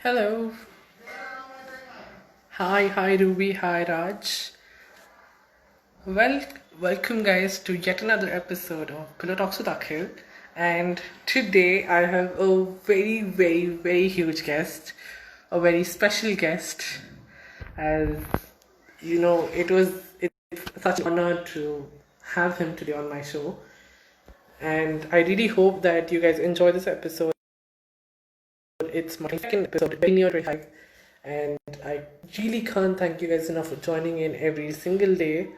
Hello. Hi Ruby, hi Raj. Well, welcome guys to yet another episode of Pillow Talks with Akhil. And today I have a very huge guest, a very special guest. As you know, it's such an honor to have him today on my show. And I really hope that you guys enjoy this episode. It's my second episode, very near 25, and I really can't thank you guys enough for joining in every single day.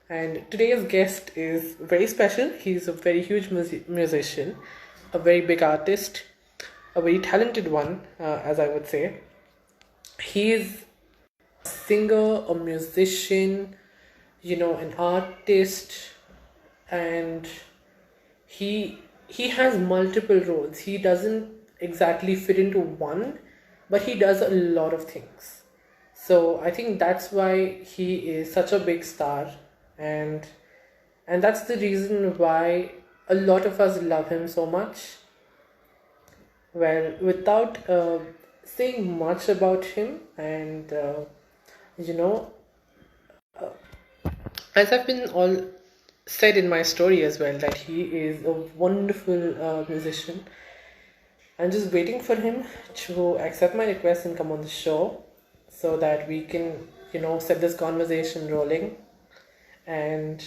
And today's guest is very special. He's a very huge musician, a very big artist, a very talented one, as I would say. He is a singer, a musician, an artist, and he has multiple roles. He doesn't exactly fit into one, but he does a lot of things. So I think that's why he is such a big star, and and that's the reason why a lot of us love him so much. Well, without saying much about him, and you know, as I've been all said in my story as well, that he is a wonderful musician. I'm just waiting for him to accept my request and come on the show so that we can, set this conversation rolling. And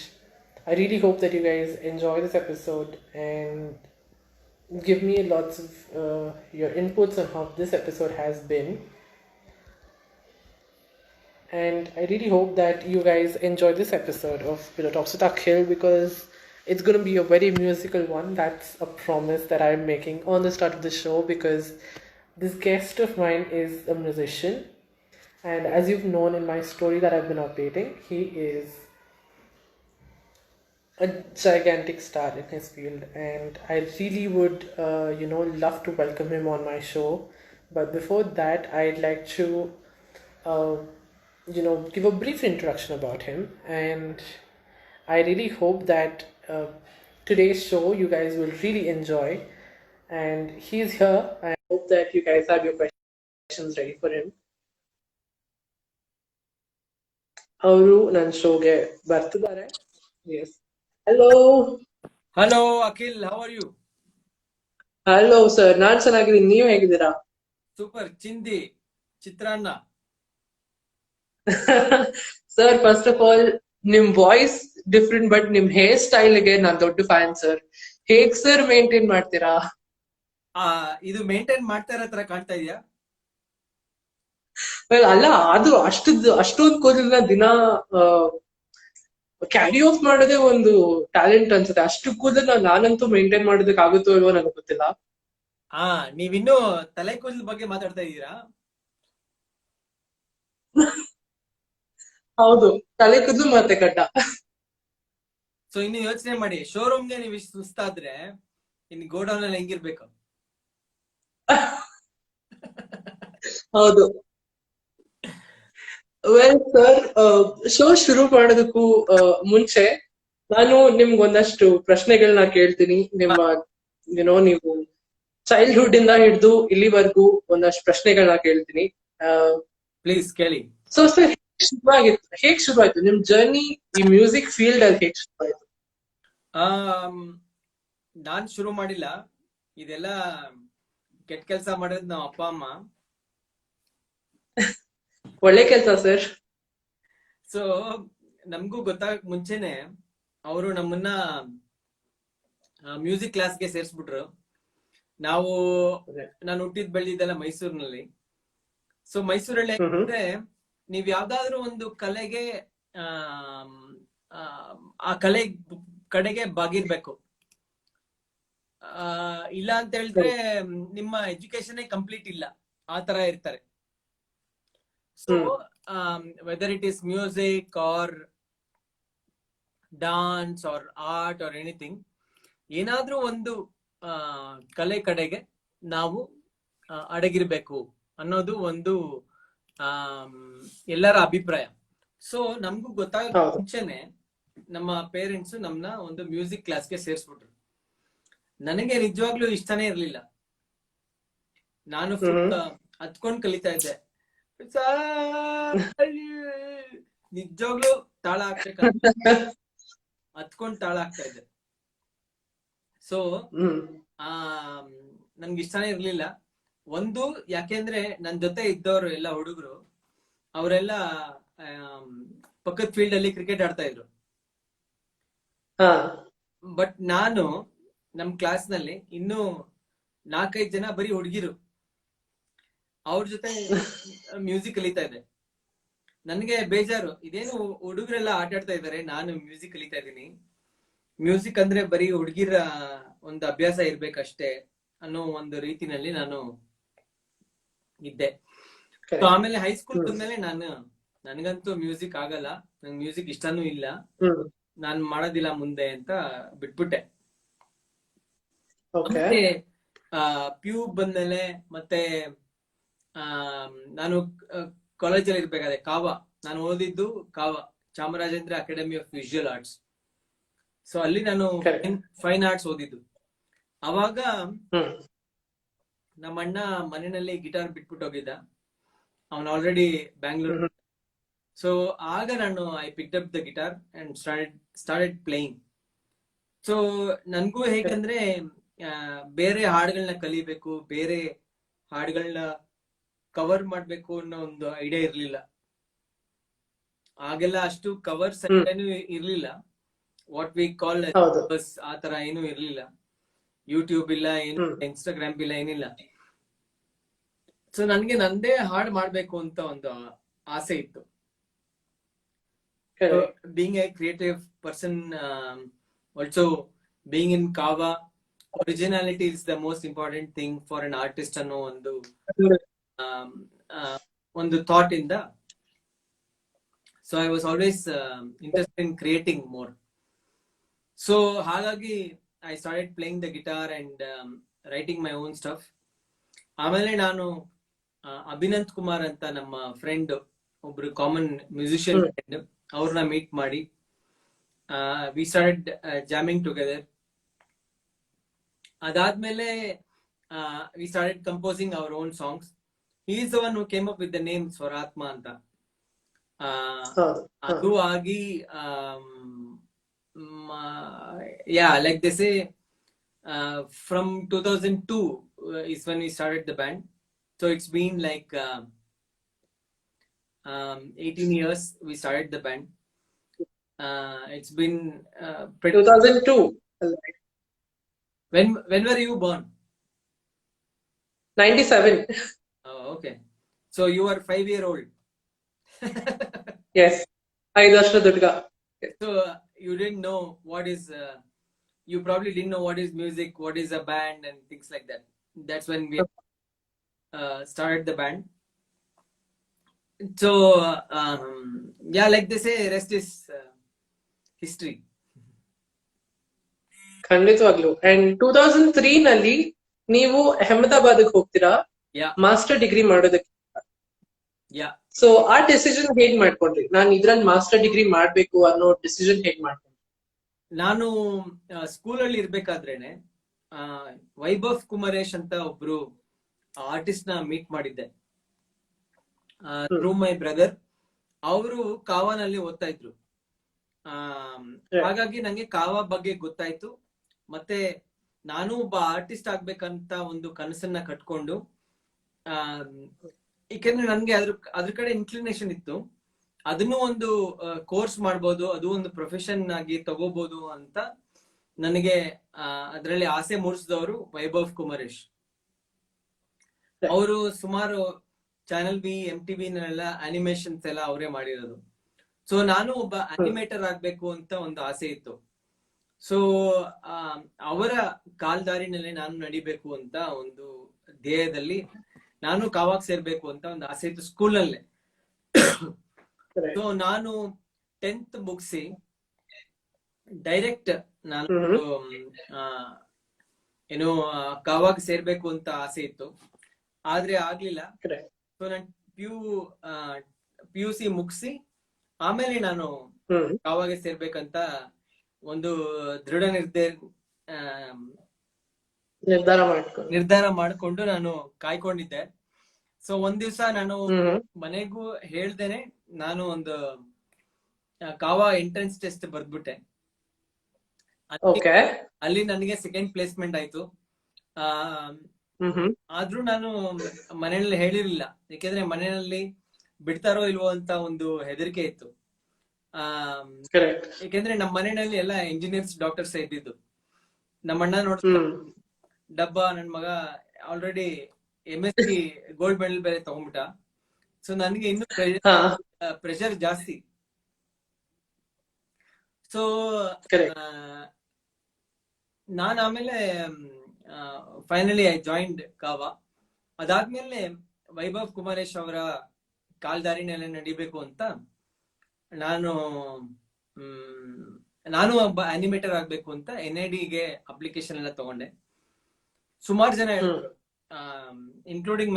I really hope that you guys enjoy this episode and give me lots of your inputs on how this episode has been. And I really hope that you guys enjoy this episode of Pillow Talks with Akhil, because it's going to be a very musical one. That's a promise that I'm making on the start of the show, because this guest of mine is a musician. And as you've known in my story that I've been updating, he is a gigantic star in his field. And I really would, love to welcome him on my show. But before that, I'd like to uh, give a brief introduction about him. And I really hope that today's show you guys will really enjoy. And he's here. I hope that you guys have your questions ready for him. ಅವರು ನನ್ನ ಶೋಗೆ ಬರ್ತಿದ್ದಾರೆ. Yes. Hello. Hello, Akhil. How are you? Hello, sir. ನಾನ್ ಚೆನ್ನಾಗಿದ್ದೀನಿ. ನೀವು ಹೇಗಿದ್ದೀರಾ? Super. Chindi. Chitranna. Sir, first of all ನಿಮ್ voice different, but ನಿಮ್ hair ಸ್ಟೈಲ್ಗೆ ನಾನ್ ದೊಡ್ಡ fan sir. ಹೇಗ್ ಸರ್ ಮೇಂಟೈನ್ ಮಾಡ್ತೀರಾ? ಇದು ಮೇಂಟೈನ್ ಮಾಡ್ತಾ ಇರೋ ತರ ಕಾಣ್ತಾ ಇದೆಯಾ? ಅಲ್ಲ, ಅದು ಅಷ್ಟೊಂದು ಕೂದಲನ್ನ ದಿನ ಕ್ಯಾರಿ ಆಫ್ ಮಾಡೋದೇ ಒಂದು ಟ್ಯಾಲೆಂಟ್ ಅನ್ಸುತ್ತೆ. ಅಷ್ಟು ಕೂದಲನ್ನ ನಾನಂತೂ ಮೇಂಟೈನ್ ಮಾಡೋದಕ್ಕೆ ಆಗುತ್ತೋ ಇಲ್ವೋ ನನಗೆ ಗೊತ್ತಿಲ್ಲ. ನೀವಿನ್ನೂ ತಲೆ ಕೂದಲ ಬಗ್ಗೆ ಮಾತಾಡ್ತಾ ಇದ್ದೀರಾ? ಹೌದು, ತಲೆ ಕೂದಲು ಮತ್ತೆ ಗಡ್ಡ. ಸೊ ಇನ್ನು ಯೋಚನೆ ಮಾಡಿ, ಶೋರೂಮ್ಗೆ ನೀವು ಇಷ್ಟು ಸುಸ್ತಾದ್ರೆ ಇನ್ನು ಗೋಡೌನ್ ಅಲ್ಲಿ ಹೆಂಗಿರ್ಬೇಕು? ಹೌದು. ವೆಲ್ ಸರ್, ಶೋ ಶುರು ಮಾಡೋದಕ್ಕೂ ಮುಂಚೆ ನಾನು ನಿಮ್ಗೊಂದಷ್ಟು ಪ್ರಶ್ನೆಗಳನ್ನ ಕೇಳ್ತೀನಿ. ನೀವು ಚೈಲ್ಡ್ಹುಡ್ ಇಂದ ಹಿಡಿದು ಇಲ್ಲಿವರೆಗೂ ಒಂದಷ್ಟು ಪ್ರಶ್ನೆಗಳನ್ನ ಕೇಳ್ತೀನಿ. ಪ್ಲೀಸ್ ಕೇಳಿ. ಸೊ ಸರ್, ಹೇಗ್ ಶುರುವಾಯ್ತು ನಿಮ್ ಜರ್ನಿ ಈ ಮ್ಯೂಸಿಕ್ ಫೀಲ್ಡ್ ಅಲ್ಲಿ? ಹೇಗ್ ಶುರುವಾಯ್ತು? ನಾನ್ ಶುರು ಮಾಡಿಲ್ಲ, ಇದೆಲ್ಲ ಕೆಟ್ಟ ಕೆಲಸ ಮಾಡೋದು ನಮ್ಮ ಅಪ್ಪ ಅಮ್ಮ. ಒಳ್ಳೆ ಕೆಲಸ ಸರ್. ಸೊ ನಮಗೂ ಗೊತ್ತಾಗಕ್ ಮುಂಚೆನೆ ಅವರು ನಮ್ಮನ್ನ ಮ್ಯೂಸಿಕ್ ಕ್ಲಾಸ್ಗೆ ಸೇರ್ಸ್ಬಿಟ್ರು. ನಾನು ಹುಟ್ಟಿದ್ ಬೆಳೆದಿದ್ದೆಲ್ಲ ಮೈಸೂರಿನಲ್ಲಿ. ಸೊ ಮೈಸೂರಲ್ಲಿ ಅಂದ್ರೆ ನೀವ್ ಯಾವ್ದಾದ್ರು ಒಂದು ಕಲೆಗೆ ಆ ಕಲೆ ಕಡೆಗೆ ಬಾಗಿರ್ಬೇಕು. ಇಲ್ಲ ಅಂತ ಹೇಳಿದ್ರೆ ನಿಮ್ಮ ಎಜುಕೇಶನ್ ಕಂಪ್ಲೀಟ್ ಇಲ್ಲ, ಆ ತರ ಇರ್ತಾರೆ. So whether it is music or dance or art or anything, ಏನಾದ್ರೂ ಒಂದು ಕಲೆ ಕಡೆಗೆ ನಾವು ಅಡಗಿರ್ಬೇಕು ಅನ್ನೋದು ಒಂದು ಎಲ್ಲರ ಅಭಿಪ್ರಾಯ. ಸೊ ನಮ್ಗೂ ಗೊತ್ತಾಗ ಮುಂಚೆನೆ ನಮ್ಮ ಪೇರೆಂಟ್ಸ್ ನಮ್ನ ಒಂದು ಮ್ಯೂಸಿಕ್ ಕ್ಲಾಸ್ಗೆ ಸೇರ್ಸ್ಬಿಟ್ರು. ನನಗೆ ನಿಜವಾಗ್ಲೂ ಇಷ್ಟನೇ ಇರ್ಲಿಲ್ಲ. ನಾನು ಹತ್ಕೊಂಡ್ ಕಲಿತಾ ಇದ್ದೆ. ನಿಜವಾಗ್ಲೂ ತಾಳ ಹಾಕ್ಬೇಕಂತ ಹತ್ಕೊಂಡ್ ತಾಳ ಹಾಕ್ತಾ ಇದ್ದೆ. ಸೊ ಆ ನನ್ಗೆ ಇಷ್ಟನೇ ಇರ್ಲಿಲ್ಲ. ಒಂದು ಯಾಕೆಂದ್ರೆ ನನ್ ಜೊತೆ ಇದ್ದವರು ಎಲ್ಲ ಹುಡುಗರು ಅವರೆಲ್ಲ ಪಕ್ಕದ ಫೀಲ್ಡ್ ಅಲ್ಲಿ ಕ್ರಿಕೆಟ್ ಆಡ್ತಾ ಇದ್ರು. ಬಟ್ ನಾನು ನಮ್ ಕ್ಲಾಸ್ ನಲ್ಲಿ ಇನ್ನೂ 4-5 ಜನ ಬರೀ ಹುಡುಗಿರು, ಅವ್ರ ಜೊತೆ ಮ್ಯೂಸಿಕ್ ಕಲಿತಾ ಇದ್ದೆ. ನನ್ಗೆ ಬೇಜಾರು, ಇದೇನು ಹುಡುಗರೆಲ್ಲ ಆಟ ಆಡ್ತಾ ಇದಾರೆ, ನಾನು ಮ್ಯೂಸಿಕ್ ಕಲಿತಾ ಇದ್ದೀನಿ. ಮ್ಯೂಸಿಕ್ ಅಂದ್ರೆ ಬರೀ ಹುಡುಗಿರ ಒಂದು ಅಭ್ಯಾಸ ಇರ್ಬೇಕಷ್ಟೇ ಅನ್ನೋ ಒಂದು ರೀತಿನಲ್ಲಿ ನಾನು ಇದ್ದೆ. ಆಮೇಲೆ ಹೈಸ್ಕೂಲ್ ಬಂದ್ಮೇಲೆ ನನ್ಗಂತೂ ಮ್ಯೂಸಿಕ್ ಆಗಲ್ಲ, ನಂಗೆ ಮ್ಯೂಸಿಕ್ ಇಷ್ಟನೂ ಇಲ್ಲ, ನಾನ್ ಮಾಡೋದಿಲ್ಲ ಮುಂದೆ ಅಂತ ಬಿಟ್ಬಿಟ್ಟೆ. ಮತ್ತೆ ಪ್ಯೂ ಬಂದ್ಮೇಲೆ ಮತ್ತೆ ನಾನು ಕಾಲೇಜಲ್ಲಿ ಇರ್ಬೇಕಾದ್ರೆ ನಾನು ಓದಿದ್ದು Chamarajendra academy of visual arts. So ಅಲ್ಲಿ ನಾನು ಫೈನ್ ಆರ್ಟ್ಸ್ ಓದಿದ್ದು. ಅವಾಗ ನಮ್ಮ ಅಣ್ಣ ಮನೆಯಲ್ಲಿ ಗಿಟಾರ್ ಬಿಟ್ಬಿಟ್ಟು ಹೋಗಿದ್ದ, ಅವನ್ ಆಲ್ರೆಡಿ ಬ್ಯಾಂಗ್ಳೂರ್. ಸೊ ಆಗ ನಾನು I picked up the guitar and started playing. So ನನ್ಗೂ ಹೇಗಂದ್ರೆ ಬೇರೆ ಹಾಡುಗಳನ್ನ ಕಲಿಬೇಕು, ಬೇರೆ ಹಾಡುಗಳನ್ನ ಕವರ್ ಮಾಡ್ಬೇಕು ಅನ್ನೋ ಒಂದು ಐಡಿಯಾ ಇರ್ಲಿಲ್ಲ. ಆಗೆಲ್ಲ ಅಷ್ಟು ಕವರ್ಸ್ ಇರ್ಲಿಲ್ಲ, ವಾಟ್ ವಿ ಕಾಲ್ ಆ ತರ ಏನು ಇರ್ಲಿಲ್ಲ. ಯೂಟ್ಯೂಬ್ ಇಲ್ಲ, ಏನು ಇನ್ಸ್ಟಾಗ್ರಾಮ್ ಇಲ್ಲ, ಏನಿಲ್ಲ. ಸೊ ನನ್ಗೆ ನಂದೇ ಹಾಡು ಮಾಡ್ಬೇಕು ಅಂತ ಒಂದು ಆಸೆ ಇತ್ತು. Being a creative person, also being in ಕಾವಾ, originality is the most important thing for an artist ಅನ್ನೋ ಒಂದು ಥಾಟ್ ಇಂದ. So I was always interested in creating more. So ಹಾಗಾಗಿ I started playing the guitar and writing my own stuff. ಆಮೇಲೆ ನಾನು ಅಭಿನಂತ್ ಕುಮಾರ್ ಅಂತ ನಮ್ಮ friend, ಒಬ್ರು ಕಾಮನ್ ಮ್ಯೂಸಿಷಿಯನ್ ಫ್ರೆಂಡ್, ಅವ್ರನ್ನ ಮೀಟ್ ಮಾಡಿ ವಿ ಸ್ಟಾರ್ಟೆಡ್ ಜಾಮಿಂಗ್ ಟುಗೆದರ್. ಅದಾದ್ಮೇಲೆ we started composing our own songs. He is the one who came up with the name Swaratma ಅಂತ. ಅದು ಆಗಿ like they say, from 2002 is when we started the band. So it's been like 18 years we started the band. It's been 2002. When were you born? 97. Oh, okay. So you are 5-year-old. Yes. 5 ವರ್ಷ Durga. So you didn't know what is you probably didn't know what is music, what is a band and things like that. That's when we started the band. So yeah, like they say, rest is history. ಖಂಡಿತವಾಗ್ಲು. And 2003 ನಲ್ಲಿ ನೀವು ಅಹಮದಾಬಾದ್ ಹೋಗ್ತೀರಾ master degree ಮಾಡೋದಕ್ಕೆ. So ಆ decision ಹೇಗ್ ಮಾಡ್ಕೊಂಡ್ರಿ? ನಾನು ಇದ್ರಲ್ಲಿ ಮಾಸ್ಟರ್ ಡಿಗ್ರಿ ಮಾಡ್ಬೇಕು ಅನ್ನೋ ಡಿಸಿಷನ್ ಹೇಗ್ ಮಾಡ್ಕೊಂಡ್ರಿ? ನಾನು ಸ್ಕೂಲಲ್ಲಿ ಇರ್ಬೇಕಾದ್ರೇನೆ ವೈಭವ್ ಕುಮಾರೇಶ್ ಅಂತ ಒಬ್ರು ಆರ್ಟಿಸ್ಟ್ ನ ಮೀಟ್ ಮಾಡಿದ್ದೆ ಥ್ರೂ ಮೈ ಬ್ರದರ್. ಅವರು ಕಾವಾನಲ್ಲಿ ಓದ್ತಾ ಇದ್ರು. ಹಾಗಾಗಿ ನಂಗೆ ಕಾವಾ ಬಗ್ಗೆ ಗೊತ್ತಾಯ್ತು. ಮತ್ತೆ ನಾನು ಒಬ್ಬ ಆರ್ಟಿಸ್ಟ್ ಆಗ್ಬೇಕಂತ ಒಂದು ಕನಸನ್ನ ಕಟ್ಕೊಂಡು, ಏಕೆಂದ್ರೆ ನನ್ಗೆ ಅದ್ರ ಕಡೆ ಇನ್ಕ್ಲಿನೇಷನ್ ಇತ್ತು. ಅದನ್ನು ಒಂದು ಕೋರ್ಸ್ ಮಾಡ್ಬೋದು, ಅದು ಒಂದು ಪ್ರೊಫೆಷನ್ ಆಗಿ ತಗೋಬಹುದು ಅಂತ ನನಗೆ ಅದರಲ್ಲಿ ಆಸೆ ಮೂಡಿಸಿದವರು ವೈಭವ್ ಕುಮಾರೇಶ್. ಅವರು ಸುಮಾರು ಚಾನೆಲ್ ಬಿ, MTV ನೆಲ್ಲ ಅನಿಮೇಷನ್ಸ್ ಎಲ್ಲ ಅವರೇ ಮಾಡಿರೋದು. ಸೊ ನಾನು ಒಬ್ಬ ಅನಿಮೇಟರ್ ಆಗ್ಬೇಕು ಅಂತ ಒಂದು ಆಸೆ ಇತ್ತು. ಸೊ ಅವರ ಕಾಲ್ದಾರಿನಲ್ಲೇ ನಾನು ನಡಿಬೇಕು ಅಂತ ಒಂದು ಧ್ಯೇಯದಲ್ಲಿ ನಾನು ಕಾವಾಗ್ ಸೇರ್ಬೇಕು ಅಂತ ಒಂದು ಆಸೆ ಇತ್ತು ಸ್ಕೂಲ್ನಲ್ಲೇ. ಸೊ ನಾನು 10th ಮುಗಿಸಿ ಡೈರೆಕ್ಟ್ ನಾನು ಏನು ಕಾವಾಗ್ ಸೇರ್ಬೇಕು ಅಂತ ಆಸೆ ಇತ್ತು, ಆದ್ರೆ ಆಗ್ಲಿಲ್ಲ. ಸೊ ನಾನು PUC ಮುಗಿಸಿ ಆಮೇಲೆ ನಾನು ಕಾವಾಗೆ ಸೇರ್ಬೇಕಂತ ಒಂದು ದೃಢ ನಿರ್ಧಾರ ಮಾಡ್ಕೊಂಡು ನಾನು ಕಾಯ್ಕೊಂಡಿದ್ದೆ. ಸೊ ಒಂದ್ ದಿವ್ಸ ನಾನು ಹ್ಮ್ ಮನೆಗೂ ಹೇಳ್ದೇನೆ ನಾನು ಒಂದು ಕಾವಾ ಎಂಟ್ರೆನ್ಸ್ ಟೆಸ್ಟ್ ಬರ್ದ್ಬಿಟ್ಟೆ. ಓಕೆ. ಅಲ್ಲಿ ನನಗೆ ಸೆಕೆಂಡ್ ಪ್ಲೇಸ್ಮೆಂಟ್ ಆಯ್ತು. ಆ ಹ್ಮ್ ಆದ್ರೂ ನಾನು ಮನೆಯಲ್ಲಿ ಹೇಳಿರ್ಲಿಲ್ಲ, ಯಾಕೆಂದ್ರೆ ಮನೆಯಲ್ಲಿ ಬಿಡ್ತಾರೋ ಇಲ್ವೋ ಅಂತ ಒಂದು ಹೆದರಿಕೆ ಇತ್ತು. ಆ ಕರೆಕ್ಟ್. ಯಾಕೆಂದ್ರೆ ನಮ್ಮ ಮನೆಯಲ್ಲಿ ಎಲ್ಲ ಇಂಜಿನಿಯರ್ಸ್ ಡಾಕ್ಟರ್ಸ್ ಇದ್ದಿದ್ದು. ನಮ್ಮ ಅಣ್ಣ ನೋಡ್ ಹ್ಮ್ ಡಬ್ಬ ನನ್ ಮಗ ಆಲ್ರೆಡಿ MSc ಗೋಲ್ಡ್ ಮೆಡಲ್ ಬೇರೆ ತಗೊಂಡ್ಬಿಟ್ಟ. ಸೊ ನನಗೆ ಇನ್ನು ಹಾ ಪ್ರೆಷರ್ ಜಾಸ್ತಿ. So correct. ನಾನ್ ಆಮೇಲೆ ಫೈನಲಿ ಐ ಜಾಯಿಂಡ್ ಕಾವಾ. ಅದಾದ್ಮೇಲೆ ವೈಭವ್ ಕುಮಾರೇಶ್ ಅವರ ಕಾಲ್ದಾರಿನೆಲ್ಲ ನಡಿಬೇಕು ಅಂತ ನಾನು ಒಬ್ಬ ಅನಿಮೇಟರ್ ಆಗ್ಬೇಕು ಅಂತ NIDಗೆ ಅಪ್ಲಿಕೇಶನ್ ಎಲ್ಲ ತಗೊಂಡೆ. ಸುಮಾರು ಜನ ಹೇಳಿದ್ರು, ಇನ್ಕ್ಲೂಡಿಂಗ್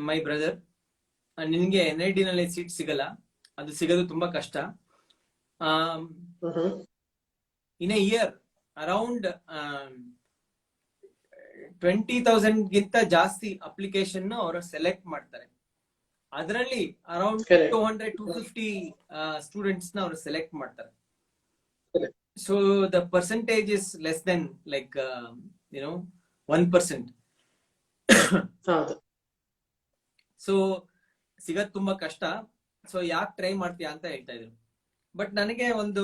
ಮೈ ಬ್ರದರ್, ನಿನ್ಗೆ NID ನಲ್ಲಿ ಸೀಟ್ ಸಿಗಲ್ಲ, ಅದು ಸಿಗೋದು ತುಂಬಾ ಕಷ್ಟ. ಇನ್ ಎ ಇಯರ್ ಅರೌಂಡ್ 20,000 ಗಿಂತ ಜಾಸ್ತಿ ಅಪ್ಲಿಕೇಶನ್ ಅವರು ಸೆಲೆಕ್ಟ್ ಮಾಡ್ತಾರೆ. ಅದರಲ್ಲಿ ಅರೌಂಡ್ 200-250 ಸ್ಟೂಡೆಂಟ್ಸ್ ನ ಅವರು ಸೆಲೆಕ್ಟ್ ಮಾಡ್ತಾರೆ. So the percentage is less than like 1%. So ಸಿಗದ್ ತುಂಬಾ ಕಷ್ಟ. ಸೊ ಯಾಕೆ ಟ್ರೈ ಮಾಡ್ತೀಯಾ ಅಂತ ಹೇಳ್ತಾ ಇದ್ರು. ಬಟ್ ನನಗೆ ಒಂದು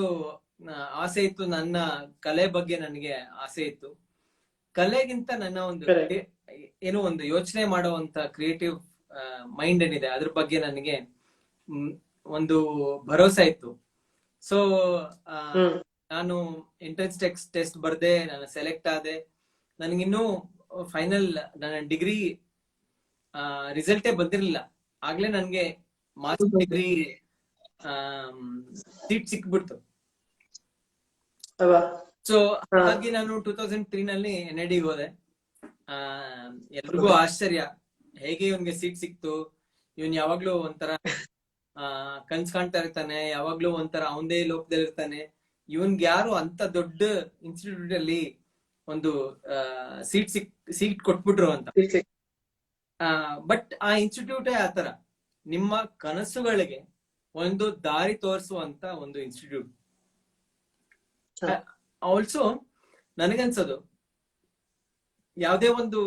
ಆಸೆ ಇತ್ತು, ನನ್ನ ಕಲೆ ಬಗ್ಗೆ ನನಗೆ ಆಸೆ ಇತ್ತು. ಕಲೆಗಿಂತ ನನ್ನ ಒಂದು ಏನೋ ಒಂದು ಯೋಚನೆ ಮಾಡುವಂತ ಕ್ರಿಯೇಟಿವ್ ಮೈಂಡ್ ಏನಿದೆ ಅದ್ರ ಬಗ್ಗೆ ನನಗೆ ಒಂದು ಭರೋಸೆ ಇತ್ತು. ಸೊ ನಾನು ಎಂಟ್ರೆನ್ಸ್ ಟೆಸ್ಟ್ ಬರ್ದೆ, ನಾನು ಸೆಲೆಕ್ಟ್ ಆದೆ. ನನಗಿನ್ನೂ ಫೈನಲ್ ನನ್ನ ಡಿಗ್ರಿ ರಿಸಲ್ಟೇ ಬಂದಿರಲಿಲ್ಲ. ಆಗ್ಲೇ ನನ್ಗೆ ಮಾಸ್ಟರ್ ಡಿಗ್ರಿ ಸೀಟ್ ಸಿಕ್ಬಿಡ್ತು. ಸೊ ಹಾಗಾಗಿ ನಾನು 2003 ನಲ್ಲಿ NID ಹೋದೆ. ಎಲ್ರಿಗೂ ಆಶ್ಚರ್ಯ, ಹೇಗೆ ಇವನ್ಗೆ ಸೀಟ್ ಸಿಕ್ತು, ಇವನ್ ಯಾವಾಗ್ಲೂ ಒಂಥರ ಕನ್ಸ್ ಕಾಣ್ತಾ ಇರ್ತಾನೆ, ಯಾವಾಗ್ಲೂ ಒಂಥರ ಅವನದೇ ಲೋಕದಲ್ಲಿ ಇರ್ತಾನೆ, ಇವನ್ಗೆ ಯಾರು ಅಂತ ದೊಡ್ಡ ಇನ್ಸ್ಟಿಟ್ಯೂಟ್ ಅಲ್ಲಿ ಒಂದು ಸೀಟ್ ಕೊಟ್ಬಿಟ್ರು ಅಂತ. ಬಟ್ ಆ ಇನ್ಸ್ಟಿಟ್ಯೂಟೇ ಆತರ ನಿಮ್ಮ ಕನಸುಗಳಿಗೆ ಒಂದು ದಾರಿ ತೋರಿಸುವಂತ ಒಂದು ಇನ್ಸ್ಟಿಟ್ಯೂಟ್. ಆಲ್ಸೋ ನನಗನ್ಸೋದು, ಯಾವುದೇ ಒಂದು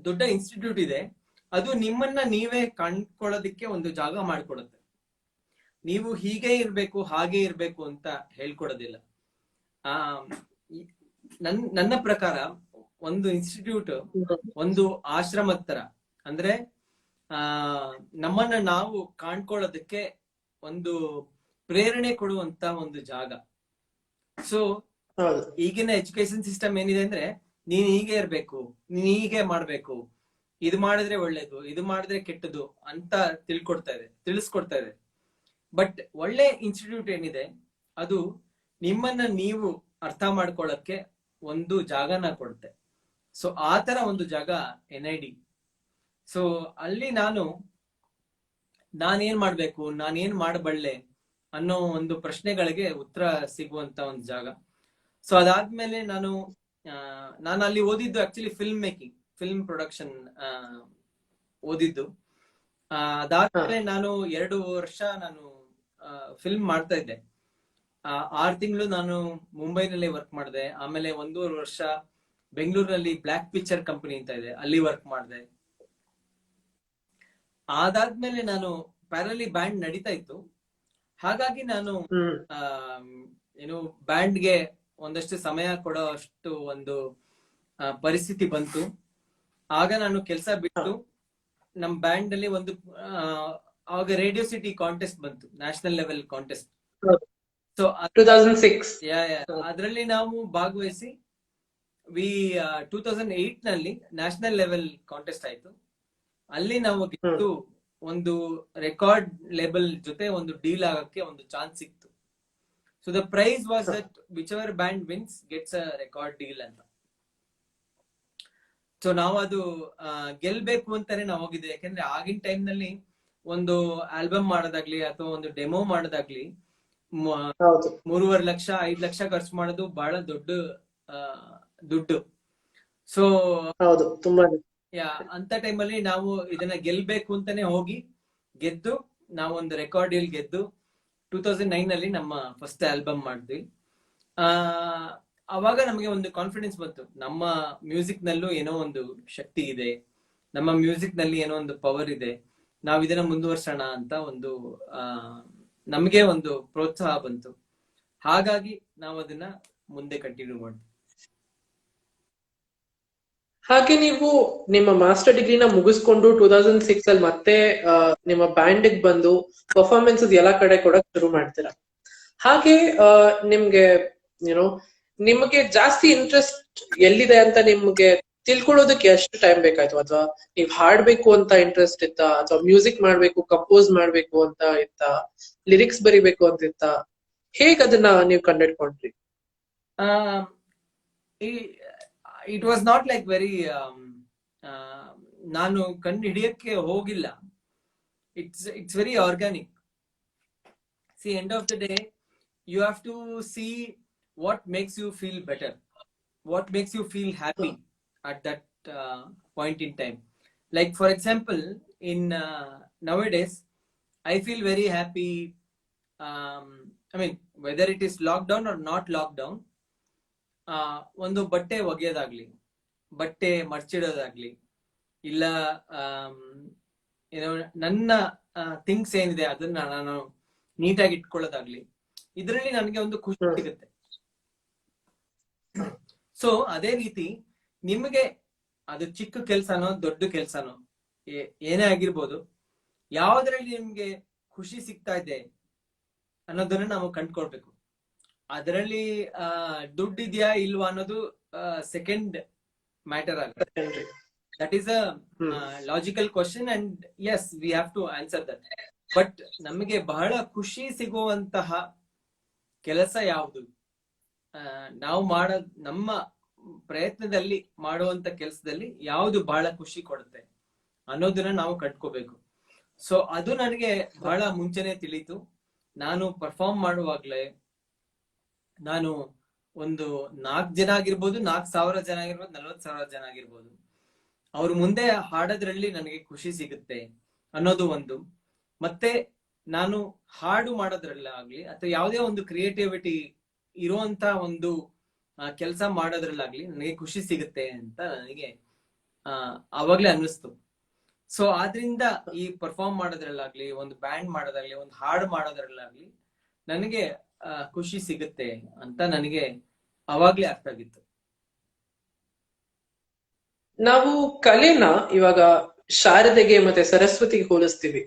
ದೊಡ್ಡ ಇನ್ಸ್ಟಿಟ್ಯೂಟ್ ಇದೆ, ಅದು ನಿಮ್ಮನ್ನ ನೀವೇ ಕಂಡ್ಕೊಳ್ಳೋದಿಕ್ಕೆ ಒಂದು ಜಾಗ ಮಾಡ್ಕೊಡುತ್ತೆ. ನೀವು ಹೀಗೆ ಇರ್ಬೇಕು ಹಾಗೆ ಇರ್ಬೇಕು ಅಂತ ಹೇಳ್ಕೊಡೋದಿಲ್ಲ. ನನ್ನ ಪ್ರಕಾರ ಒಂದು ಇನ್ಸ್ಟಿಟ್ಯೂಟ್ ಒಂದು ಆಶ್ರಮದ ತರ, ಅಂದ್ರೆ ನಮ್ಮನ್ನ ನಾವು ಕಾಣ್ಕೊಳ್ಳೋದಕ್ಕೆ ಒಂದು ಪ್ರೇರಣೆ ಕೊಡುವಂತ ಒಂದು ಜಾಗ. ಸೊ ಈಗಿನ ಎಜುಕೇಶನ್ ಸಿಸ್ಟಮ್ ಏನಿದೆ ಅಂದ್ರೆ, ನೀನ್ ಹೀಗೆ ಇರ್ಬೇಕು, ನೀನ್ ಹೀಗೆ ಮಾಡ್ಬೇಕು, ಇದು ಮಾಡಿದ್ರೆ ಒಳ್ಳೇದು, ಇದು ಮಾಡಿದ್ರೆ ಕೆಟ್ಟದು ಅಂತ ತಿಳಿಸ್ಕೊಡ್ತಾ ಇದೆ. ಬಟ್ ಒಳ್ಳೆ ಇನ್ಸ್ಟಿಟ್ಯೂಟ್ ಏನಿದೆ, ಅದು ನಿಮ್ಮನ್ನ ನೀವು ಅರ್ಥ ಮಾಡ್ಕೊಳ್ಳಕ್ಕೆ ಒಂದು ಜಾಗನ ಕೊಡುತ್ತೆ. ಸೊ ಆ ತರ ಒಂದು ಜಾಗ NID. ಸೊ ಅಲ್ಲಿ ನಾನೇನ್ ಮಾಡ್ಬೇಕು, ನಾನೇನ್ ಮಾಡಬಲ್ಲೆ ಅನ್ನೋ ಒಂದು ಪ್ರಶ್ನೆಗಳಿಗೆ ಉತ್ತರ ಸಿಗುವಂತ ಒಂದು ಜಾಗ. ಸೊ ಅದಾದ್ಮೇಲೆ ನಾನು ಅಲ್ಲಿ ಓದಿದ್ದು ಆಕ್ಚುಲಿ ಫಿಲ್ಮ್ ಪ್ರೊಡಕ್ಷನ್ ಓದಿದ್ದು. ಅದಾದ್ಮೇಲೆ ನಾನು 2 ವರ್ಷ ನಾನು ಫಿಲ್ಮ್ ಮಾಡ್ತಾ ಇದ್ದೆ. 6 ತಿಂಗಳು ನಾನು ಮುಂಬೈನಲ್ಲಿ ವರ್ಕ್ ಮಾಡಿದೆ. ಆಮೇಲೆ 1.5 ವರ್ಷ ಬೆಂಗಳೂರಿನಲ್ಲಿ ಬ್ಲ್ಯಾಕ್ ಪಿಕ್ಚರ್ ಕಂಪನಿ ಅಂತ ಇದೆ, ಅಲ್ಲಿ ವರ್ಕ್ ಮಾಡಿದೆ. ಅದಾದ್ಮೇಲೆ ನಾನು ಪ್ಯಾರಲಿ ಬ್ಯಾಂಡ್ ನಡೀತಾ ಇತ್ತು. ಹಾಗಾಗಿ ನಾನು ಬ್ಯಾಂಡ್ಗೆ ಒಂದಷ್ಟು ಸಮಯ ಕೊಡೋ ಅಷ್ಟು ಒಂದು ಪರಿಸ್ಥಿತಿ ಬಂತು. ಆಗ ನಾನು ಕೆಲಸ ಬಿಟ್ಟು ನಮ್ ಬ್ಯಾಂಡ್ ಅಲ್ಲಿ ಒಂದು ಆಗ ರೇಡಿಯೋ ಸಿಟಿ ಕಾಂಟೆಸ್ಟ್ ಬಂತು, ನ್ಯಾಷನಲ್ ಲೆವೆಲ್ ಕಾಂಟೆಸ್ಟ್. ಸೊ 2006 ಅದರಲ್ಲಿ ನಾವು ಭಾಗವಹಿಸಿ 2008 ನಲ್ಲಿ ನ್ಯಾಷನಲ್ ಲೆವೆಲ್ ಕಾಂಟೆಸ್ಟ್ ಆಯ್ತು. ಅಲ್ಲಿ ನಾವು ಗೆದ್ದು ಒಂದು ರೆಕಾರ್ಡ್ ಲೇಬಲ್ ಜೊತೆ ಒಂದು ಡೀಲ್ ಆಗಕ್ಕೆ ಒಂದು ಚಾನ್ಸ್ ಸಿಕ್ತು. So the prize was that whichever band wins gets a record deal ಅಂತ. ಸೊ ನಾವು ಅದು ಗೆಲ್ಬೇಕು ಅಂತಾನೆ ನಾವು ಹೋಗಿದ್ದೆ. ಯಾಕಂದ್ರೆ ಆಗಿನ ಟೈಮ್ ನಲ್ಲಿ ಒಂದು ಆಲ್ಬಮ್ ಮಾಡೋದಾಗ್ಲಿ ಅಥವಾ ಒಂದು ಡೆಮೋ ಮಾಡೋದಾಗ್ಲಿ 3.5 ಲಕ್ಷ 5 ಲಕ್ಷ ಖರ್ಚು ಮಾಡೋದು ಬಹಳ ದೊಡ್ಡ ದುಡ್ಡು. ಸೊ ಹೌದು, ತುಂಬಾ ಅಂತ ಟೈಮಲ್ಲಿ ನಾವು ಇದನ್ನ ಗೆಲ್ಬೇಕು ಅಂತಾನೆ ಹೋಗಿ ಗೆದ್ದು ನಾವೊಂದು ರೆಕಾರ್ಡ್ ಡೀಲ್ ಗೆದ್ದು 2009 ಅಲ್ಲಿ ನಮ್ಮ ಫಸ್ಟ್ ಆಲ್ಬಮ್ ಮಾಡಿದ್ವಿ. ಅವಾಗ ನಮಗೆ ಒಂದು ಕಾನ್ಫಿಡೆನ್ಸ್ ಬಂತು, ನಮ್ಮ ಮ್ಯೂಸಿಕ್ ನಲ್ಲೂ ಏನೋ ಒಂದು ಶಕ್ತಿ ಇದೆ, ನಮ್ಮ ಮ್ಯೂಸಿಕ್ ನಲ್ಲಿ ಏನೋ ಒಂದು ಪವರ್ ಇದೆ, ನಾವ್ ಇದನ್ನ ಮುಂದುವರ್ಸೋಣ ಅಂತ ಒಂದು ನಮ್ಗೆ ಒಂದು ಪ್ರೋತ್ಸಾಹ ಬಂತು. ಹಾಗಾಗಿ ನಾವು ಅದನ್ನ ಮುಂದೆ ಕಂಟಿನ್ಯೂ ಮಾಡ್ತೀವಿ. ಹಾಗೆ ನೀವು ನಿಮ್ಮ ಮಾಸ್ಟರ್ ಡಿಗ್ರಿನ ಮುಗಿಸ್ಕೊಂಡು 2006 ಅಲ್ಲಿ ಮತ್ತೆ ನಿಮ್ಮ ಬ್ಯಾಂಡ್ ಬಂದು ಪರ್ಫಾರ್ಮೆನ್ಸಸ್ ಎಲ್ಲ ಕಡೆ ಕೊಡಕ್ ಶುರು ಮಾಡ್ತೀರಾ. ಹಾಗೆ ನಿಮ್ಗೆ ಏನೋ ನಿಮ್ಗೆ ಜಾಸ್ತಿ ಇಂಟ್ರೆಸ್ಟ್ ಎಲ್ಲಿದೆ ಅಂತ ನಿಮ್ಗೆ ತಿಳ್ಕೊಳ್ಳೋದಕ್ಕೆ ಎಷ್ಟು ಟೈಮ್ ಬೇಕಾಯ್ತು? ಅಥವಾ ನೀವ್ ಹಾಡ್ಬೇಕು ಅಂತ ಇಂಟ್ರೆಸ್ಟ್ ಇತ್ತಾ, ಅಥವಾ ಮ್ಯೂಸಿಕ್ ಮಾಡ್ಬೇಕು, ಕಂಪೋಸ್ ಮಾಡ್ಬೇಕು ಅಂತ ಇತ್ತಾ, ಲಿರಿಕ್ಸ್ ಬರಿಬೇಕು ಅಂತ ಇತ್ತಾ? ಹೇಗ್ ಅದನ್ನ ನೀವು ಕಂಡಿಡ್ಕೊಂಡ್ರಿ? It was not like very ನಾನು ಕಂಡು ಹಿಡಿಯಕ್ಕೆ ಹೋಗಿಲ್ಲ. It's very organic. See, end of the day you have to see what makes you feel better, what makes you feel happy at that point in time. Like for example, in nowadays I feel very happy, I mean whether it is lockdown or not lockdown, ಒಂದು ಬಟ್ಟೆ ಒಗೆಯೋದಾಗ್ಲಿ, ಬಟ್ಟೆ ಮರ್ಚಿಡೋದಾಗ್ಲಿ, ಇಲ್ಲ ಏನೋ ನನ್ನ things ಏನಿದೆ ಅದನ್ನ ನಾನು ನೀಟಾಗಿ ಇಟ್ಕೊಳ್ಳೋದಾಗ್ಲಿ, ಇದರಲ್ಲಿ ನನಗೆ ಒಂದು ಖುಷಿ ಸಿಗುತ್ತೆ. ಸೊ ಅದೇ ರೀತಿ ನಿಮಗೆ ಅದು ಚಿಕ್ಕ ಕೆಲ್ಸನೋ ದೊಡ್ಡ ಕೆಲ್ಸನೋ ಏನೇ ಆಗಿರ್ಬೋದು, ಯಾವ್ದ್ರಲ್ಲಿ ನಿಮ್ಗೆ ಖುಷಿ ಸಿಗ್ತಾ ಇದೆ ಅನ್ನೋದನ್ನ ನಾವು ಕಂಡ್ಕೊಳ್ಬೇಕು. ಅದರಲ್ಲಿ ದುಡ್ಡಿದ್ಯಾ ಇಲ್ವಾ ಅನ್ನೋದು ಸೆಕೆಂಡ್ ಮ್ಯಾಟರ್ ಆಗುತ್ತೆ. That is a logical question and as we have to answer that. But ನಮಗೆ ಬಹಳ ಖುಷಿ ಸಿಗುವಂತಹ ಕೆಲಸ ಯಾವುದು, ನಾವು ನಮ್ಮ ಪ್ರಯತ್ನದಲ್ಲಿ ಮಾಡುವಂತ ಕೆಲಸದಲ್ಲಿ ಯಾವುದು ಬಹಳ ಖುಷಿ ಕೊಡುತ್ತೆ ಅನ್ನೋದನ್ನ ನಾವು ಕಂಡ್ಕೋಬೇಕು. ಸೊ ಅದು ನನಗೆ ಬಹಳ ಮುಂಚೆನೆ ತಿಳಿತು. ನಾನು ಪರ್ಫಾರ್ಮ್ ಮಾಡುವಾಗ್ಲೇ ನಾನು ಒಂದು 4 ಜನ ಆಗಿರ್ಬೋದು, 4,000 ಜನ ಆಗಿರ್ಬೋದು, 40,000 ಜನ ಆಗಿರ್ಬೋದು, ಅವ್ರ ಮುಂದೆ ಹಾಡೋದ್ರಲ್ಲಿ ನನಗೆ ಖುಷಿ ಸಿಗುತ್ತೆ ಅನ್ನೋದು ಒಂದು. ಮತ್ತೆ ನಾನು ಹಾಡು ಮಾಡೋದ್ರಲ್ಲಾಗ್ಲಿ ಅಥವಾ ಯಾವುದೇ ಒಂದು ಕ್ರಿಯೇಟಿವಿಟಿ ಇರುವಂತ ಒಂದು ಕೆಲಸ ಮಾಡೋದ್ರಲ್ಲಾಗ್ಲಿ ನನಗೆ ಖುಷಿ ಸಿಗುತ್ತೆ ಅಂತ ನನಗೆ ಅವಾಗ್ಲೇ ಅನ್ನಿಸ್ತು. ಸೊ ಆದ್ರಿಂದ ಈ ಪರ್ಫಾರ್ಮ್ ಮಾಡೋದ್ರಲ್ಲಾಗ್ಲಿ, ಒಂದು ಬ್ಯಾಂಡ್ ಮಾಡೋದಾಗ್ಲಿ, ಒಂದು ಹಾಡು ಮಾಡೋದ್ರಲ್ಲಾಗ್ಲಿ ನನಗೆ ಖುಷಿ ಸಿಗುತ್ತೆ ಅಂತ ನನಗೆ ಅವಾಗ್ಲೇ ಅರ್ಥ ಆಗಿತ್ತು. ನಾವು ಕಲೆನ ಇವಾಗ ಶಾರದೆಗೆ ಮತ್ತೆ ಸರಸ್ವತಿಗೆ ಹೋಲಿಸ್ತೀವಿ.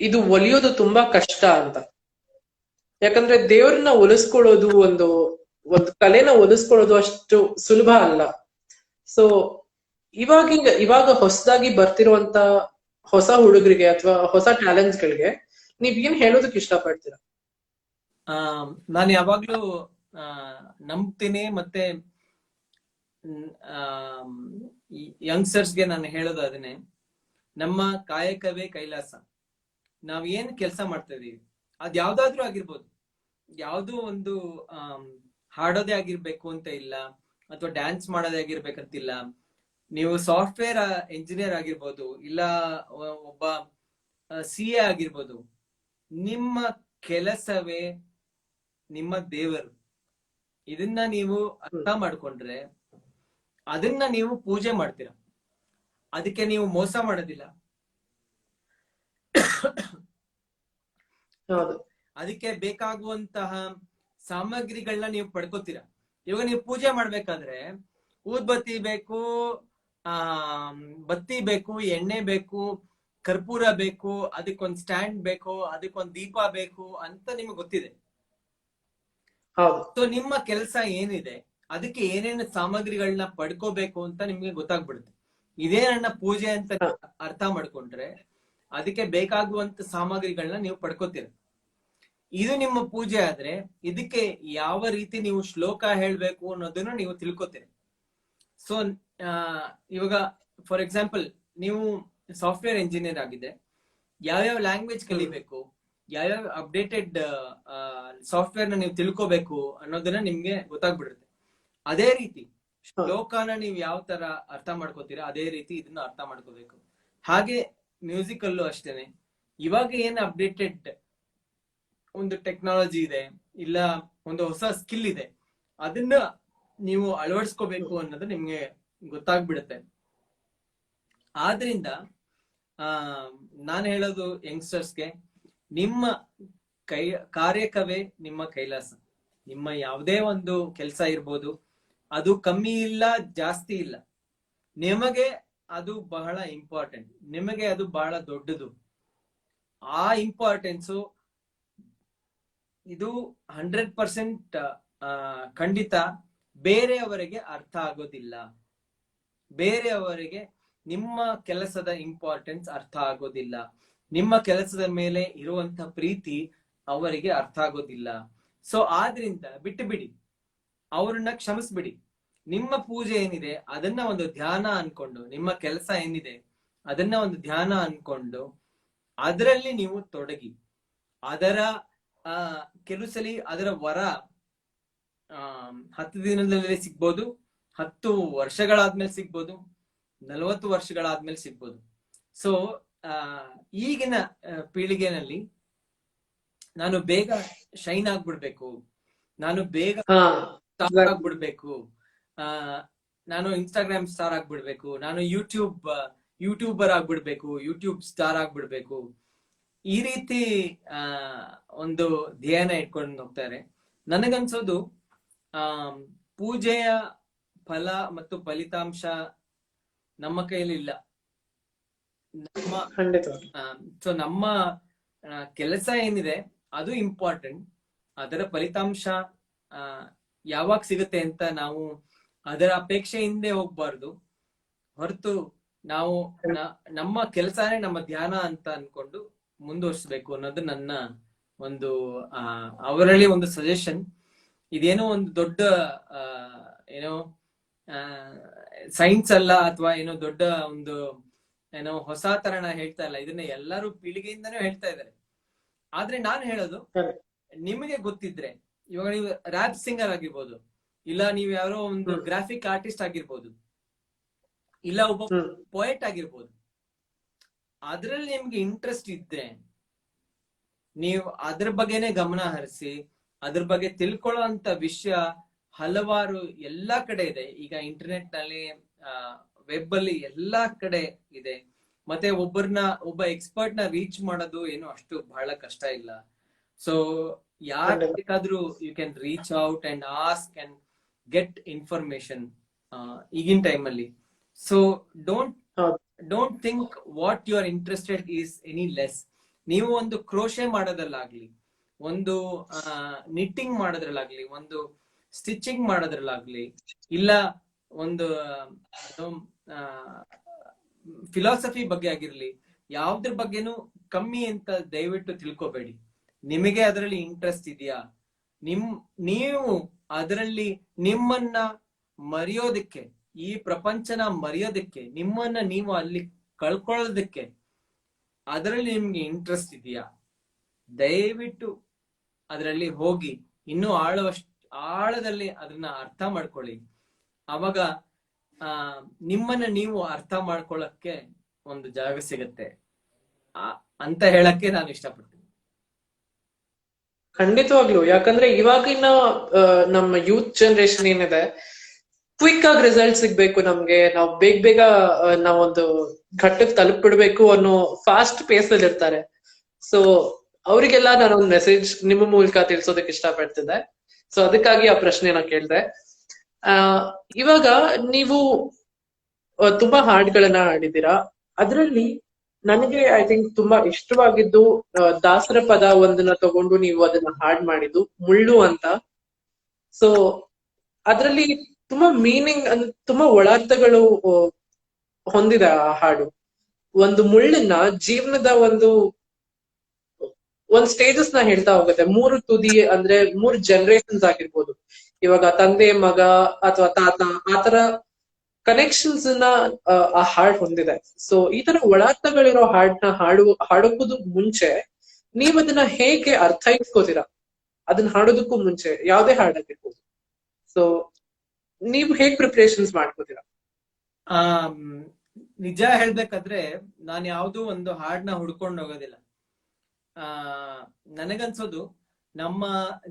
ಇದು ಒಲಿಯೋದು ತುಂಬಾ ಕಷ್ಟ ಅಂತ. ಯಾಕಂದ್ರೆ ದೇವ್ರನ್ನ ಒಲಿಸ್ಕೊಳ್ಳೋದು ಒಂದು ಕಲೆನ ಒಲಿಸ್ಕೊಳ್ಳೋದು ಅಷ್ಟು ಸುಲಭ ಅಲ್ಲ. ಸೊ ಇವಾಗ ಹೊಸದಾಗಿ ಬರ್ತಿರುವಂತ ಹೊಸ ಹುಡುಗರಿಗೆ ಅಥವಾ ಹೊಸ ಟ್ಯಾಲೆಂಟ್ಸ್ ಗಳಿಗೆ ನೀವ್ ಏನ್ ಹೇಳೋದಕ್ಕೆ ಇಷ್ಟಪಡ್ತೀರಾ? ನಾನು ಯಾವಾಗ್ಲೂ ನಂಬ್ತೀನಿ, ಮತ್ತೆ ಯಂಗ್ಸ್ಟರ್ಸ್ಗೆ ನಾನು ಹೇಳೋದು ಅದನ್ನೇ, ನಮ್ಮ ಕಾಯಕವೇ ಕೈಲಾಸ. ನಾವ್ ಏನ್ ಕೆಲಸ ಮಾಡ್ತಾ ಇದೀವಿ ಅದ್ ಯಾವ್ದಾದ್ರೂ ಆಗಿರ್ಬೋದು, ಯಾವ್ದೋ ಒಂದು ಹಾಡೋದೇ ಆಗಿರ್ಬೇಕು ಅಂತ ಇಲ್ಲ, ಅಥವಾ ಡ್ಯಾನ್ಸ್ ಮಾಡೋದೇ ಆಗಿರ್ಬೇಕಂತಿಲ್ಲ. ನೀವು ಸಾಫ್ಟ್ವೇರ್ ಇಂಜಿನಿಯರ್ ಆಗಿರ್ಬೋದು, ಇಲ್ಲ ಒಬ್ಬ CA ಆಗಿರ್ಬೋದು. ನಿಮ್ಮ ಕೆಲಸವೇ ನಿಮ್ಮ ದೇವರು. ಇದನ್ನ ನೀವು ಅರ್ಥ ಮಾಡ್ಕೊಂಡ್ರೆ ಅದನ್ನ ನೀವು ಪೂಜೆ ಮಾಡ್ತೀರ, ಅದಕ್ಕೆ ನೀವು ಮೋಸ ಮಾಡೋದಿಲ್ಲ. ಅದಕ್ಕೆ ಬೇಕಾಗುವಂತಹ ಸಾಮಗ್ರಿಗಳನ್ನ ನೀವು ಪಡ್ಕೋತೀರ. ಇವಾಗ ನೀವು ಪೂಜೆ ಮಾಡ್ಬೇಕಾದ್ರೆ ಊದ್ಬತ್ತಿ ಬೇಕು, ಬತ್ತಿ ಬೇಕು, ಎಣ್ಣೆ ಬೇಕು, ಕರ್ಪೂರ ಬೇಕು, ಅದಕ್ಕೊಂದ್ ಸ್ಟ್ಯಾಂಡ್ ಬೇಕು, ಅದಕ್ಕೊಂದ್ ದೀಪ ಬೇಕು ಅಂತ ನಿಮ್ಗೆ ಗೊತ್ತಿದೆ. ಸೊ ನಿಮ್ಮ ಕೆಲಸ ಏನಿದೆ, ಅದಕ್ಕೆ ಏನೇನು ಸಾಮಗ್ರಿಗಳನ್ನ ಪಡ್ಕೋಬೇಕು ಅಂತ ನಿಮ್ಗೆ ಗೊತ್ತಾಗ್ಬಿಡುತ್ತೆ. ಇದೇ ನನ್ನ ಪೂಜೆ ಅಂತ ಅರ್ಥ ಮಾಡ್ಕೊಂಡ್ರೆ ಅದಕ್ಕೆ ಬೇಕಾಗುವಂತ ಸಾಮಗ್ರಿಗಳನ್ನ ನೀವು ಪಡ್ಕೋತೀರ. ಇದು ನಿಮ್ಮ ಪೂಜೆ ಆದ್ರೆ ಇದಕ್ಕೆ ಯಾವ ರೀತಿ ನೀವು ಶ್ಲೋಕ ಹೇಳ್ಬೇಕು ಅನ್ನೋದನ್ನ ನೀವು ತಿಳ್ಕೊತೀರಿ. ಸೊ ಇವಾಗ ಫಾರ್ ಎಕ್ಸಾಂಪಲ್ ನೀವು ಸಾಫ್ಟ್ವೇರ್ ಇಂಜಿನಿಯರ್ ಆಗಿದೆ, ಯಾವ್ಯಾವ ಲ್ಯಾಂಗ್ವೇಜ್ ಕಲಿಬೇಕು, ಯಾವ್ಯಾವ ಅಪ್ಡೇಟೆಡ್ ಸಾಫ್ಟ್ವೇರ್ ನ ನೀವು ತಿಳ್ಕೋಬೇಕು ಅನ್ನೋದನ್ನ ನಿಮ್ಗೆ ಗೊತ್ತಾಗ್ಬಿಡುತ್ತೆ. ಅದೇ ರೀತಿ ಶ್ಲೋಕನ ನೀವು ಯಾವ ತರ ಅರ್ಥ ಮಾಡ್ಕೋತೀರಾ ಅದೇ ರೀತಿ ಇದನ್ನ ಅರ್ಥ ಮಾಡ್ಕೋಬೇಕು. ಹಾಗೆ ಮ್ಯೂಸಿಕ್ ಅಲ್ಲೂ ಅಷ್ಟೇನೆ. ಇವಾಗ ಏನ್ ಅಪ್ಡೇಟೆಡ್ ಒಂದು ಟೆಕ್ನಾಲಜಿ ಇದೆ, ಇಲ್ಲ ಒಂದು ಹೊಸ ಸ್ಕಿಲ್ ಇದೆ, ಅದನ್ನ ನೀವು ಅಳವಡಿಸ್ಕೋಬೇಕು ಅನ್ನೋದು ನಿಮ್ಗೆ ಗೊತ್ತಾಗ್ಬಿಡುತ್ತೆ. ಆದ್ರಿಂದ ನಾನು ಹೇಳೋದು ಯಂಗ್ಸ್ಟರ್ಸ್ಗೆ, ನಿಮ್ಮ ಕಾರ್ಯಕವೇ ನಿಮ್ಮ ಕೈಲಾಸ. ನಿಮ್ಮ ಯಾವುದೇ ಒಂದು ಕೆಲಸ ಇರ್ಬೋದು, ಅದು ಕಮ್ಮಿ ಇಲ್ಲ ಜಾಸ್ತಿ ಇಲ್ಲ, ನಿಮಗೆ ಅದು ಬಹಳ ಇಂಪಾರ್ಟೆಂಟ್, ನಿಮಗೆ ಅದು ಬಹಳ ದೊಡ್ಡದು. ಆ ಇಂಪಾರ್ಟೆನ್ಸು ಇದು 100% ಖಂಡಿತ ಬೇರೆಯವರಿಗೆ ಅರ್ಥ ಆಗೋದಿಲ್ಲ. ಬೇರೆಯವರಿಗೆ ನಿಮ್ಮ ಕೆಲಸದ ಇಂಪಾರ್ಟೆನ್ಸ್ ಅರ್ಥ ಆಗೋದಿಲ್ಲ, ನಿಮ್ಮ ಕೆಲಸದ ಮೇಲೆ ಇರುವಂತ ಪ್ರೀತಿ ಅವರಿಗೆ ಅರ್ಥ ಆಗೋದಿಲ್ಲ. ಸೊ ಆದ್ರಿಂದ ಬಿಟ್ಟು ಬಿಡಿ, ಅವ್ರನ್ನ ಕ್ಷಮಿಸ್ಬಿಡಿ. ನಿಮ್ಮ ಪೂಜೆ ಏನಿದೆ ಅದನ್ನ ಒಂದು ಧ್ಯಾನ ಅನ್ಕೊಂಡು, ನಿಮ್ಮ ಕೆಲಸ ಏನಿದೆ ಅದನ್ನ ಒಂದು ಧ್ಯಾನ ಅನ್ಕೊಂಡು ಅದರಲ್ಲಿ ನೀವು ತೊಡಗಿ. ಅದರ ಕೆಲವು ಸಲಿ ಅದರ ವರ 10 ದಿನದಲ್ಲಿ ಸಿಗ್ಬೋದು, 10 ವರ್ಷಗಳಾದ್ಮೇಲೆ ಸಿಗ್ಬೋದು, 40 ವರ್ಷಗಳಾದ್ಮೇಲೆ ಸಿಗ್ಬೋದು. ಸೊ ಈಗಿನ ಪೀಳಿಗೆನಲ್ಲಿ ನಾನು ಬೇಗ ಶೈನ್ ಆಗ್ಬಿಡ್ಬೇಕು, ನಾನು ಬೇಗ ಸ್ಟಾರ್ ಆಗ್ಬಿಡ್ಬೇಕು, ನಾನು ಇನ್ಸ್ಟಾಗ್ರಾಮ್ ಸ್ಟಾರ್ ಆಗ್ಬಿಡ್ಬೇಕು, ನಾನು ಯೂಟ್ಯೂಬರ್ ಆಗ್ಬಿಡ್ಬೇಕು, ಯೂಟ್ಯೂಬ್ ಸ್ಟಾರ್ ಆಗ್ಬಿಡ್ಬೇಕು, ಈ ರೀತಿ ಒಂದು ಧ್ಯೇಯನ ಇಟ್ಕೊಂಡು ಹೋಗ್ತಾರೆ. ನನಗನ್ಸೋದು ಪೂಜೆಯ ಫಲ ಮತ್ತು ಫಲಿತಾಂಶ ನಮ್ಮ ಕೈಯಲ್ಲಿ ಇಲ್ಲ. ಸೊ ನಮ್ಮ ಕೆಲಸ ಏನಿದೆ ಅದು ಇಂಪಾರ್ಟೆಂಟ್, ಅದರ ಫಲಿತಾಂಶ ಯಾವಾಗ ಸಿಗುತ್ತೆ ಅಂತ ನಾವು ಅದರ ಅಪೇಕ್ಷೆ ಹಿಂದೆ ಹೋಗ್ಬಾರ್ದು. ಹೊರತು ನಾವು ನಮ್ಮ ಕೆಲಸನೇ ನಮ್ಮ ಧ್ಯಾನ ಅಂತ ಅನ್ಕೊಂಡು ಮುಂದುವರಿಸ್ಬೇಕು ಅನ್ನೋದು ನನ್ನ ಒಂದು ಅವರಲ್ಲಿ ಒಂದು ಸಜೆಷನ್. ಇದೇನೋ ಒಂದು ದೊಡ್ಡ ಏನೋ ಸೈನ್ಸ್ ಅಲ್ಲ, ಅಥವಾ ಏನೋ ದೊಡ್ಡ ಒಂದು ಏನೋ ಹೊಸ ತರನ ಹೇಳ್ತಾ ಇಲ್ಲ, ಇದನ್ನ ಎಲ್ಲರೂ ಪೀಳಿಗೆಯಿಂದನೂ ಹೇಳ್ತಾ ಇದ್ದಾರೆ. ಆದ್ರೆ ನಾನು ಹೇಳೋದು, ನಿಮಗೆ ಗೊತ್ತಿದ್ರೆ, ಇವಾಗ ನೀವು ರ್ಯಾಪ್ ಸಿಂಗರ್ ಆಗಿರ್ಬೋದು, ಇಲ್ಲ ನೀವು ಯಾರೋ ಒಂದು ಗ್ರಾಫಿಕ್ ಆರ್ಟಿಸ್ಟ್ ಆಗಿರ್ಬೋದು, ಇಲ್ಲ ಒಬ್ಬ ಪೊಯೆಟ್ ಆಗಿರ್ಬೋದು, ಅದ್ರಲ್ಲಿ ನಿಮ್ಗೆ ಇಂಟ್ರೆಸ್ಟ್ ಇದ್ರೆ ನೀವು ಅದ್ರ ಬಗ್ಗೆನೆ ಗಮನ ಹರಿಸಿ, ಅದ್ರ ಬಗ್ಗೆ ತಿಳ್ಕೊಳ್ಳೋ ಅಂತ ವಿಷಯ ಹಲವಾರು ಎಲ್ಲಾ ಕಡೆ ಇದೆ. ಈಗ ಇಂಟರ್ನೆಟ್ ನಲ್ಲಿ, ವೆಬ್ ಅಲ್ಲಿ ಎಲ್ಲಾ ಕಡೆ ಇದೆ. ಮತ್ತೆ ಒಬ್ಬ ಎಕ್ಸ್ಪರ್ಟ್ ನ ರೀಚ್ ಮಾಡೋದು ಏನು ಅಷ್ಟು ಬಹಳ ಕಷ್ಟ ಇಲ್ಲ. ಸೊ ಯಾರು ಬೇಕಾದ್ರೂ you can reach out and ask and get information ಈಗಿನ ಟೈಮ್ ಅಲ್ಲಿ. So don't think what you are interested is any less. ನೀವು ಒಂದು ಕ್ರೋಶೆ ಮಾಡೋದ್ರಲ್ಲಾಗ್ಲಿ, ಒಂದು ನಿಟ್ಟಿಂಗ್ ಮಾಡೋದ್ರಲ್ಲಾಗ್ಲಿ, ಒಂದು ಸ್ಟಿಚಿಂಗ್ ಮಾಡೋದ್ರಲ್ಲಾಗ್ಲಿ, ಇಲ್ಲ ಒಂದು ಫಿಲಾಸಫಿ ಬಗ್ಗೆ ಆಗಿರ್ಲಿ, ಯಾವ್ದ್ರ ಬಗ್ಗೆನೂ ಕಮ್ಮಿ ಅಂತ ದಯವಿಟ್ಟು ತಿಳ್ಕೊಬೇಡಿ. ನಿಮಗೆ ಅದರಲ್ಲಿ ಇಂಟ್ರೆಸ್ಟ್ ಇದೆಯಾ, ನೀವು ಅದರಲ್ಲಿ ನಿಮ್ಮನ್ನ ಮರೆಯೋದಕ್ಕೆ, ಈ ಪ್ರಪಂಚನ ಮರೆಯೋದಕ್ಕೆ, ನಿಮ್ಮನ್ನ ನೀವು ಅಲ್ಲಿ ಕಳ್ಕೊಳ್ಳೋದಕ್ಕೆ ಅದರಲ್ಲಿ ನಿಮ್ಗೆ ಇಂಟ್ರೆಸ್ಟ್ ಇದೆಯಾ, ದಯವಿಟ್ಟು ಅದರಲ್ಲಿ ಹೋಗಿ ಇನ್ನೂ ಆಳದಲ್ಲಿ ಅದನ್ನ ಅರ್ಥ ಮಾಡ್ಕೊಳ್ಳಿ. ಅವಾಗ ನಿಮ್ಮನ್ನ ನೀವು ಅರ್ಥ ಮಾಡ್ಕೊಳ್ಳಕ್ಕೆ ಒಂದು ಜಾಗ ಸಿಗತ್ತೆ ಅಂತ ಹೇಳಕ್ಕೆ ನಾನು ಇಷ್ಟಪಡ್ತೀನಿ. ಖಂಡಿತವಾಗ್ಲು. ಯಾಕಂದ್ರೆ ಇವಾಗಿನ ನಮ್ಮ ಯೂತ್ ಜನರೇಷನ್ ಏನಿದೆ, ಕ್ವಿಕ್ ಆಗಿ ರಿಸಲ್ಟ್ ಸಿಗ್ಬೇಕು ನಮ್ಗೆ, ನಾವು ಬೇಗ ನಾವೊಂದು ಘಟ್ಟಕ್ಕೆ ತಲುಪಿಡ್ಬೇಕು ಅನ್ನೋ ಫಾಸ್ಟ್ ಪೇಸ್ ಅಲ್ಲಿ ಇರ್ತಾರೆ. ಸೊ ಅವರಿಗೆಲ್ಲ ನಾನೊಂದು ಮೆಸೇಜ್ ನಿಮ್ಮ ಮೂಲಕ ತಿಳಿಸೋದಕ್ಕೆ ಇಷ್ಟಪಡ್ತಿದ್ದೆ. ಸೊ ಅದಕ್ಕಾಗಿ ಆ ಪ್ರಶ್ನೆನ ಕೇಳಿದೆ. ಇವಾಗ ನೀವು ತುಂಬಾ ಹಾಡುಗಳನ್ನ ಹಾಡಿದ್ದೀರಾ. ಅದರಲ್ಲಿ ನನಗೆ ಐ ಥಿಂಕ್ ತುಂಬಾ ಇಷ್ಟವಾಗಿದ್ದು ದಾಸರ ಪದ ಒಂದನ್ನ ತಗೊಂಡು ನೀವು ಅದನ್ನ ಹಾಡ್ ಮಾಡಿದ್ದು ಮುಳ್ಳು ಅಂತ. ಸೊ ಅದ್ರಲ್ಲಿ ತುಂಬಾ ಮೀನಿಂಗ್, ತುಂಬಾ ಒಳಾರ್ಥಗಳು ಹೊಂದಿದೆ ಆ ಹಾಡು. ಒಂದು ಮುಳ್ಳನ್ನ ಜೀವನದ ಒಂದು ಸ್ಟೇಜಸ್ ನ ಹೇಳ್ತಾ ಹೋಗುತ್ತೆ. 3 ತುದಿ ಅಂದ್ರೆ 3 ಜನರೇಷನ್ಸ್ ಆಗಿರ್ಬೋದು. ಇವಾಗ ತಂದೆ, ಮಗ ಅಥವಾ ತಾತ, ಆತರ ಕನೆಕ್ಷನ್ಸ್ ನ ಆ ಹಾಡ್ ಹೊಂದಿದೆ. ಸೊ ಈ ತರ ಒಳಾರ್ಥಗಳಿರೋ ಹಾಡ್ನ ಹಾಡೋಕ್ಕೂ ಮುಂಚೆ ನೀವ್ ಅದನ್ನ ಹೇಗೆ ಅರ್ಥೈಸ್ಕೋತೀರಾ, ಅದನ್ನ ಹಾಡೋದಕ್ಕೂ ಮುಂಚೆ ಯಾವ್ದೇ ಹಾಡಾಗಿರ್ಬೋದು. ಸೊ ನೀವು ಹೇಗ್ ಪ್ರಿಪರೇಷನ್ಸ್ ಮಾಡ್ಕೋತೀರಾ? ನಿಜ ಹೇಳ್ಬೇಕಾದ್ರೆ ನಾನು ಯಾವ್ದು ಒಂದು ಹಾಡ್ನ ಹುಡ್ಕೊಂಡು ಹೋಗೋದಿಲ್ಲ. ಆ ನನಗನ್ಸೋದು ನಮ್ಮ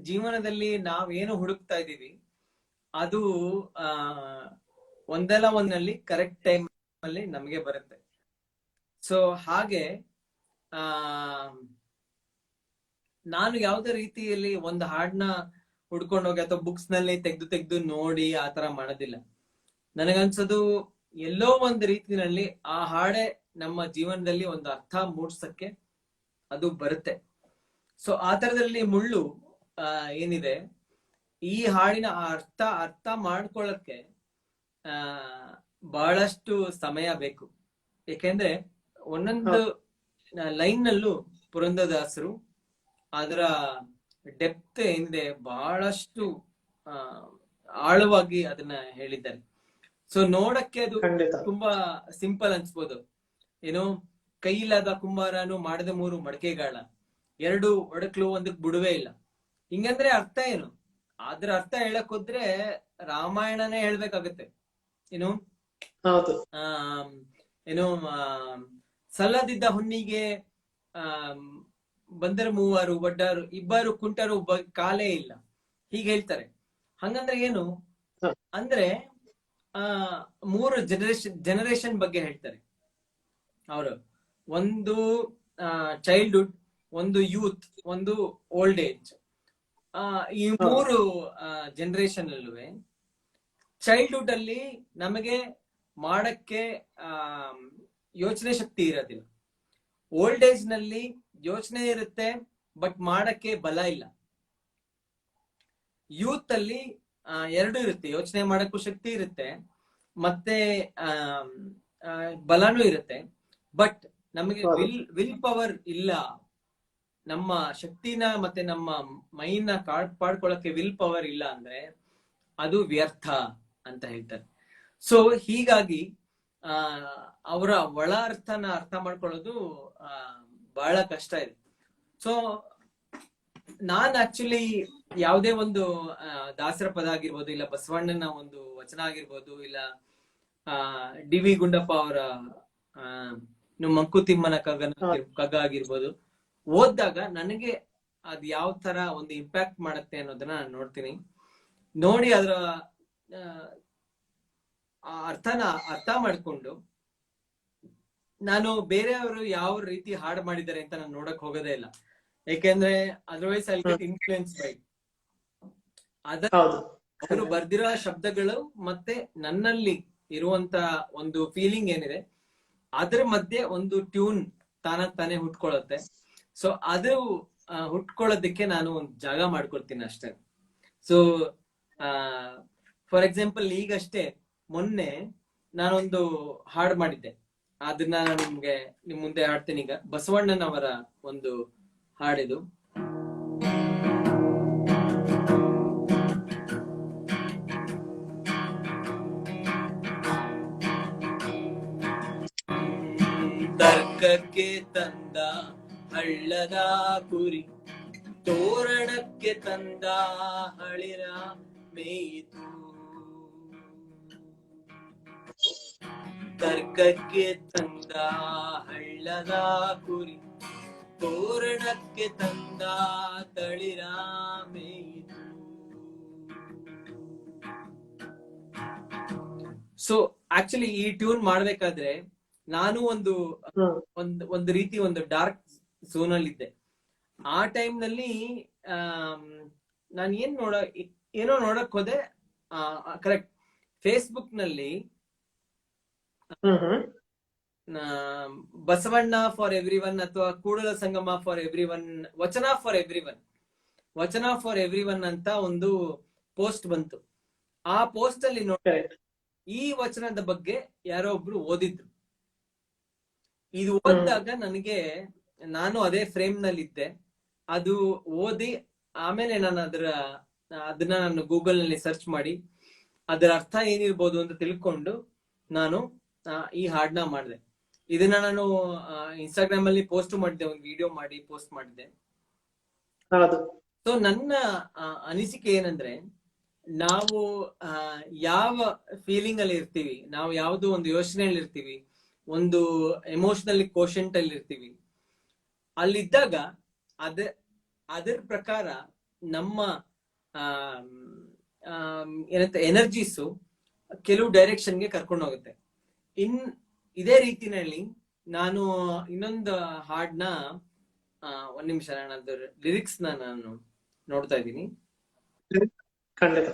ಜೀವನದಲ್ಲಿ ನಾವೇನು ಹುಡುಕ್ತಾ ಇದ್ದೀವಿ ಅದು ಒಂದಲ್ಲ ಒಂದಲ್ಲಿ ಕರೆಕ್ಟ್ ಟೈಮ್ ಅಲ್ಲಿ ನಮಗೆ ಬರುತ್ತೆ. ಸೊ ಹಾಗೆ ಆ ನಾನು ಯಾವ್ದೇ ರೀತಿಯಲ್ಲಿ ಒಂದು ಹಾಡ್ನ ಹುಡ್ಕೊಂಡು ಹೋಗಿ ಅಥವಾ ಬುಕ್ಸ್ ನಲ್ಲಿ ತೆಗ್ದು ನೋಡಿ ಆತರ ಮಾಡೋದಿಲ್ಲ. ನನಗನ್ಸೋದು ಎಲ್ಲೋ ಒಂದು ರೀತಿನಲ್ಲಿ ಆ ಹಾಡೆ ನಮ್ಮ ಜೀವನದಲ್ಲಿ ಒಂದು ಅರ್ಥ ಮೂಡ್ಸಕ್ಕೆ ಅದು ಬರುತ್ತೆ. ಸೊ ಆ ತರದಲ್ಲಿ ಮುಳ್ಳು ಏನಿದೆ, ಈ ಹಾಡಿನ ಅರ್ಥ ಮಾಡ್ಕೊಳ್ಳಕ್ಕೆ ಬಹಳಷ್ಟು ಸಮಯ ಬೇಕು. ಯಾಕೆಂದ್ರೆ ಒಂದೊಂದು ಲೈನ್ ನಲ್ಲೂ ಪುರಂದರದಾಸರು ಅದರ ಡೆಪ್ತ್ ಏನಿದೆ ಬಹಳಷ್ಟು ಆಳವಾಗಿ ಅದನ್ನ ಹೇಳಿದ್ದಾರೆ. ಸೊ ನೋಡಕ್ಕೆ ಅದು ತುಂಬಾ ಸಿಂಪಲ್ ಅನ್ಸ್ಬೋದು. ಏನೋ ಕೈಯಿಲ್ಲದ ಕುಂಬಾರನು ಮಾಡಿದ 3 ಮಡಕೆಗಾಳ, 2 ಒಡಕ್ಲು ಒಂದಕ್ ಬಿಡುವೆ ಇಲ್ಲ. ಹಿಂಗಂದ್ರೆ ಅರ್ಥ ಏನು? ಅದ್ರ ಅರ್ಥ ಹೇಳಕ್ ಹೋದ್ರೆ ರಾಮಾಯಣನೇ ಹೇಳ್ಬೇಕಾಗತ್ತೆ. ಏನು ಏನು ಸಲ್ಲದಿದ್ದ ಹುಣ್ಣಿಗೆ ಬಂದರು 3 ಒಡ್ಡಾರು, 2 ಕುಂಟರು ಕಾಲೇ ಇಲ್ಲ, ಹೀಗೆ ಹೇಳ್ತಾರೆ. ಹಂಗಂದ್ರೆ ಏನು ಅಂದ್ರೆ 3 ಜನರೇಷನ್ ಬಗ್ಗೆ ಹೇಳ್ತಾರೆ ಅವರು. ಒಂದು ಚೈಲ್ಡ್ಹುಡ್, ಒಂದು ಯೂತ್, ಒಂದು ಓಲ್ಡ್ ಏಜ್. ಈ 3 ಜನರೇಷನ್ ಅಲ್ಲೂ ಚೈಲ್ಡ್ಹುಡ್ ಅಲ್ಲಿ ನಮಗೆ ಮಾಡಕ್ಕೆ ಯೋಚನೆ ಶಕ್ತಿ ಇರೋದಿಲ್ಲ. ಓಲ್ಡ್ ಏಜ್ ನಲ್ಲಿ ಯೋಚನೆ ಇರುತ್ತೆ ಬಟ್ ಮಾಡಕ್ಕೆ ಬಲ ಇಲ್ಲ. ಯೂತ್ ಅಲ್ಲಿ 2 ಇರುತ್ತೆ, ಯೋಚನೆ ಮಾಡಕ್ಕೂ ಶಕ್ತಿ ಇರುತ್ತೆ ಮತ್ತೆ ಬಲನೂ ಇರುತ್ತೆ. ಬಟ್ ನಮಗೆ ವಿಲ್ ಪವರ್ ಇಲ್ಲ. ನಮ್ಮ ಶಕ್ತಿನ ಮತ್ತೆ ನಮ್ಮ ಮೈನ ಕಾಪಾಡ್ಕೊಳಕ್ಕೆ ವಿಲ್ ಪವರ್ ಇಲ್ಲ ಅಂದ್ರೆ ಅದು ವ್ಯರ್ಥ ಅಂತ ಹೇಳ್ತಾರೆ. ಸೊ ಹೀಗಾಗಿ ಅವರ ಒಳ ಅರ್ಥನ ಅರ್ಥ ಮಾಡ್ಕೊಳ್ಳೋದು ಬಹಳ ಕಷ್ಟ ಇದೆ. ಸೊ ನಾನ್ ಆಕ್ಚುಲಿ ಯಾವುದೇ ಒಂದು ದಾಸರ ಪದ ಆಗಿರ್ಬೋದು, ಇಲ್ಲ ಬಸವಣ್ಣನ ಒಂದು ವಚನ ಆಗಿರ್ಬೋದು, ಇಲ್ಲ ಡಿ ವಿ ಗುಂಡಪ್ಪ ಅವರ ಮಂಕುತಿಮ್ಮನ ಕಗ್ಗ ಆಗಿರ್ಬೋದು, ಓದಿದಾಗ ನನಗೆ ಅದ್ ಯಾವ ತರ ಒಂದು ಇಂಪ್ಯಾಕ್ಟ್ ಮಾಡತ್ತೆ ಅನ್ನೋದನ್ನ ನಾನು ನೋಡ್ತೀನಿ. ನೋಡಿ ಅದರ ಅರ್ಥ ಮಾಡ್ಕೊಂಡು ನಾನು ಬೇರೆಯವರು ಯಾವ ರೀತಿ ಹಾಡು ಮಾಡಿದ್ದಾರೆ ಅಂತ ನಾನು ನೋಡಕ್ ಹೋಗೋದೇ ಇಲ್ಲ. ಯಾಕೆಂದ್ರೆ otherwise I get influence by ಅವರು ಬರ್ದಿರೋ ಶಬ್ದಗಳು ಮತ್ತೆ ನನ್ನಲ್ಲಿ ಇರುವಂತ ಒಂದು ಫೀಲಿಂಗ್ ಏನಿದೆ ಅದ್ರ ಮಧ್ಯೆ ಒಂದು ಟ್ಯೂನ್ ತಾನೇ ಹುಟ್ಕೊಳ್ಳುತ್ತೆ. ಸೊ ಅದು ಹುಟ್ಕೊಳ್ಳೋದಕ್ಕೆ ನಾನು ಒಂದು ಜಾಗ ಮಾಡ್ಕೊಳ್ತೀನಿ ಅಷ್ಟೇ. ಸೊ ಫಾರ್ ಎಕ್ಸಾಂಪಲ್ ಈಗಷ್ಟೇ ಮೊನ್ನೆ ನಾನೊಂದು ಹಾಡು ಮಾಡಿದ್ದೆ, ಅದನ್ನ ನಿಮ್ ಮುಂದೆ ಹಾಡ್ತೀನಿ. ಈಗ ಬಸವಣ್ಣನವರ ಒಂದು ಹಾಡಿದು. ತರ್ಕಕ್ಕೆ ತಂದ ಹಳ್ಳದ ಕುರಿ, ತೋರಣಕ್ಕೆ ತಂದ ಹಳಿರ ಮೇಯಿತು. ತರ್ಕಕ್ಕೆ ತಂದ ಹಳ್ಳದ ಕುರಿ, ತೋರಣಕ್ಕೆ ತಂದ ತಳಿರ ಮೇಯಿತು. ಸೊ ಆಕ್ಚುಲಿ ಈ ಟ್ಯೂನ್ ಮಾಡ್ಬೇಕಾದ್ರೆ ನಾನು ಒಂದು ರೀತಿ ಒಂದು ಡಾರ್ಕ್ ಝೋನ್ ಅಲ್ಲಿ ಇದ್ದೆ. ಆ ಟೈಮ್ ನಲ್ಲಿ ನಾನು ಏನೋ ನೋಡಕ್ ಹೋದೆ. ಕರೆಕ್ಟ್, ಫೇಸ್ಬುಕ್ ನಲ್ಲಿ ಬಸವಣ್ಣ ಫಾರ್ ಎವ್ರಿ ಒನ್ ಅಥವಾ Kudala Sangama for every one, ವಚನ ಫಾರ್ ಎವ್ರಿ ಒನ್ ಅಂತ ಒಂದು ಪೋಸ್ಟ್ ಬಂತು. ಆ ಪೋಸ್ಟ್ ಅಲ್ಲಿ ನೋಡಿ ಈ ವಚನದ ಬಗ್ಗೆ ಯಾರೋ ಒಬ್ರು ಓದಿದ್ರು. ಇದು ಓದಿದಾಗ ನಾನು ಅದೇ ಫ್ರೇಮ್ ನಲ್ಲಿ ಇದ್ದೆ. ಅದು ಓದಿ ಆಮೇಲೆ ನಾನು ಅದನ್ನ ನಾನು ಗೂಗಲ್ ನಲ್ಲಿ ಸರ್ಚ್ ಮಾಡಿ ಅದರ ಅರ್ಥ ಏನಿರ್ಬೋದು ಅಂತ ತಿಳ್ಕೊಂಡು ನಾನು ಈ ಹಾಡನ್ನ ಮಾಡಿದೆ. ಇದನ್ನ ನಾನು ಇನ್ಸ್ಟಾಗ್ರಾಮ್ ಅಲ್ಲಿ ಪೋಸ್ಟ್ ಮಾಡಿದ್ದೆ, ಒಂದು ವಿಡಿಯೋ ಮಾಡಿ ಪೋಸ್ಟ್ ಮಾಡಿದ್ದೆ. ಸೊ ನನ್ನ ಅನಿಸಿಕೆ ಏನಂದ್ರೆ, ನಾವು ಯಾವ ಫೀಲಿಂಗ್ ಅಲ್ಲಿ ಇರ್ತೀವಿ, ನಾವು ಯಾವ್ದು ಒಂದು ಯೋಚನೆಯಲ್ಲಿ ಇರ್ತೀವಿ, ಒಂದು ಎಮೋಷನಲ್ ಕೋಶೆಂಟ್ ಅಲ್ಲಿ ಇರ್ತೀವಿ, ಅಲ್ಲಿದ್ದಾಗ ಅದರ ಪ್ರಕಾರ ನಮ್ಮ ಏನಂತ ಎನರ್ಜೀಸು ಕೆಲವು ಡೈರೆಕ್ಷನ್ಗೆ ಕರ್ಕೊಂಡು ಹೋಗುತ್ತೆ. ಇದೇ ರೀತಿನಲ್ಲಿ ನಾನು ಇನ್ನೊಂದು ಹಾಡ್ನ ಒಂದ್ ನಿಮಿಷ ನಾನು ಅದ್ರ ಲಿರಿಕ್ಸ್ ನಾನು ನೋಡ್ತಾ ಇದ್ದೀನಿ. ಖಂಡಿತ.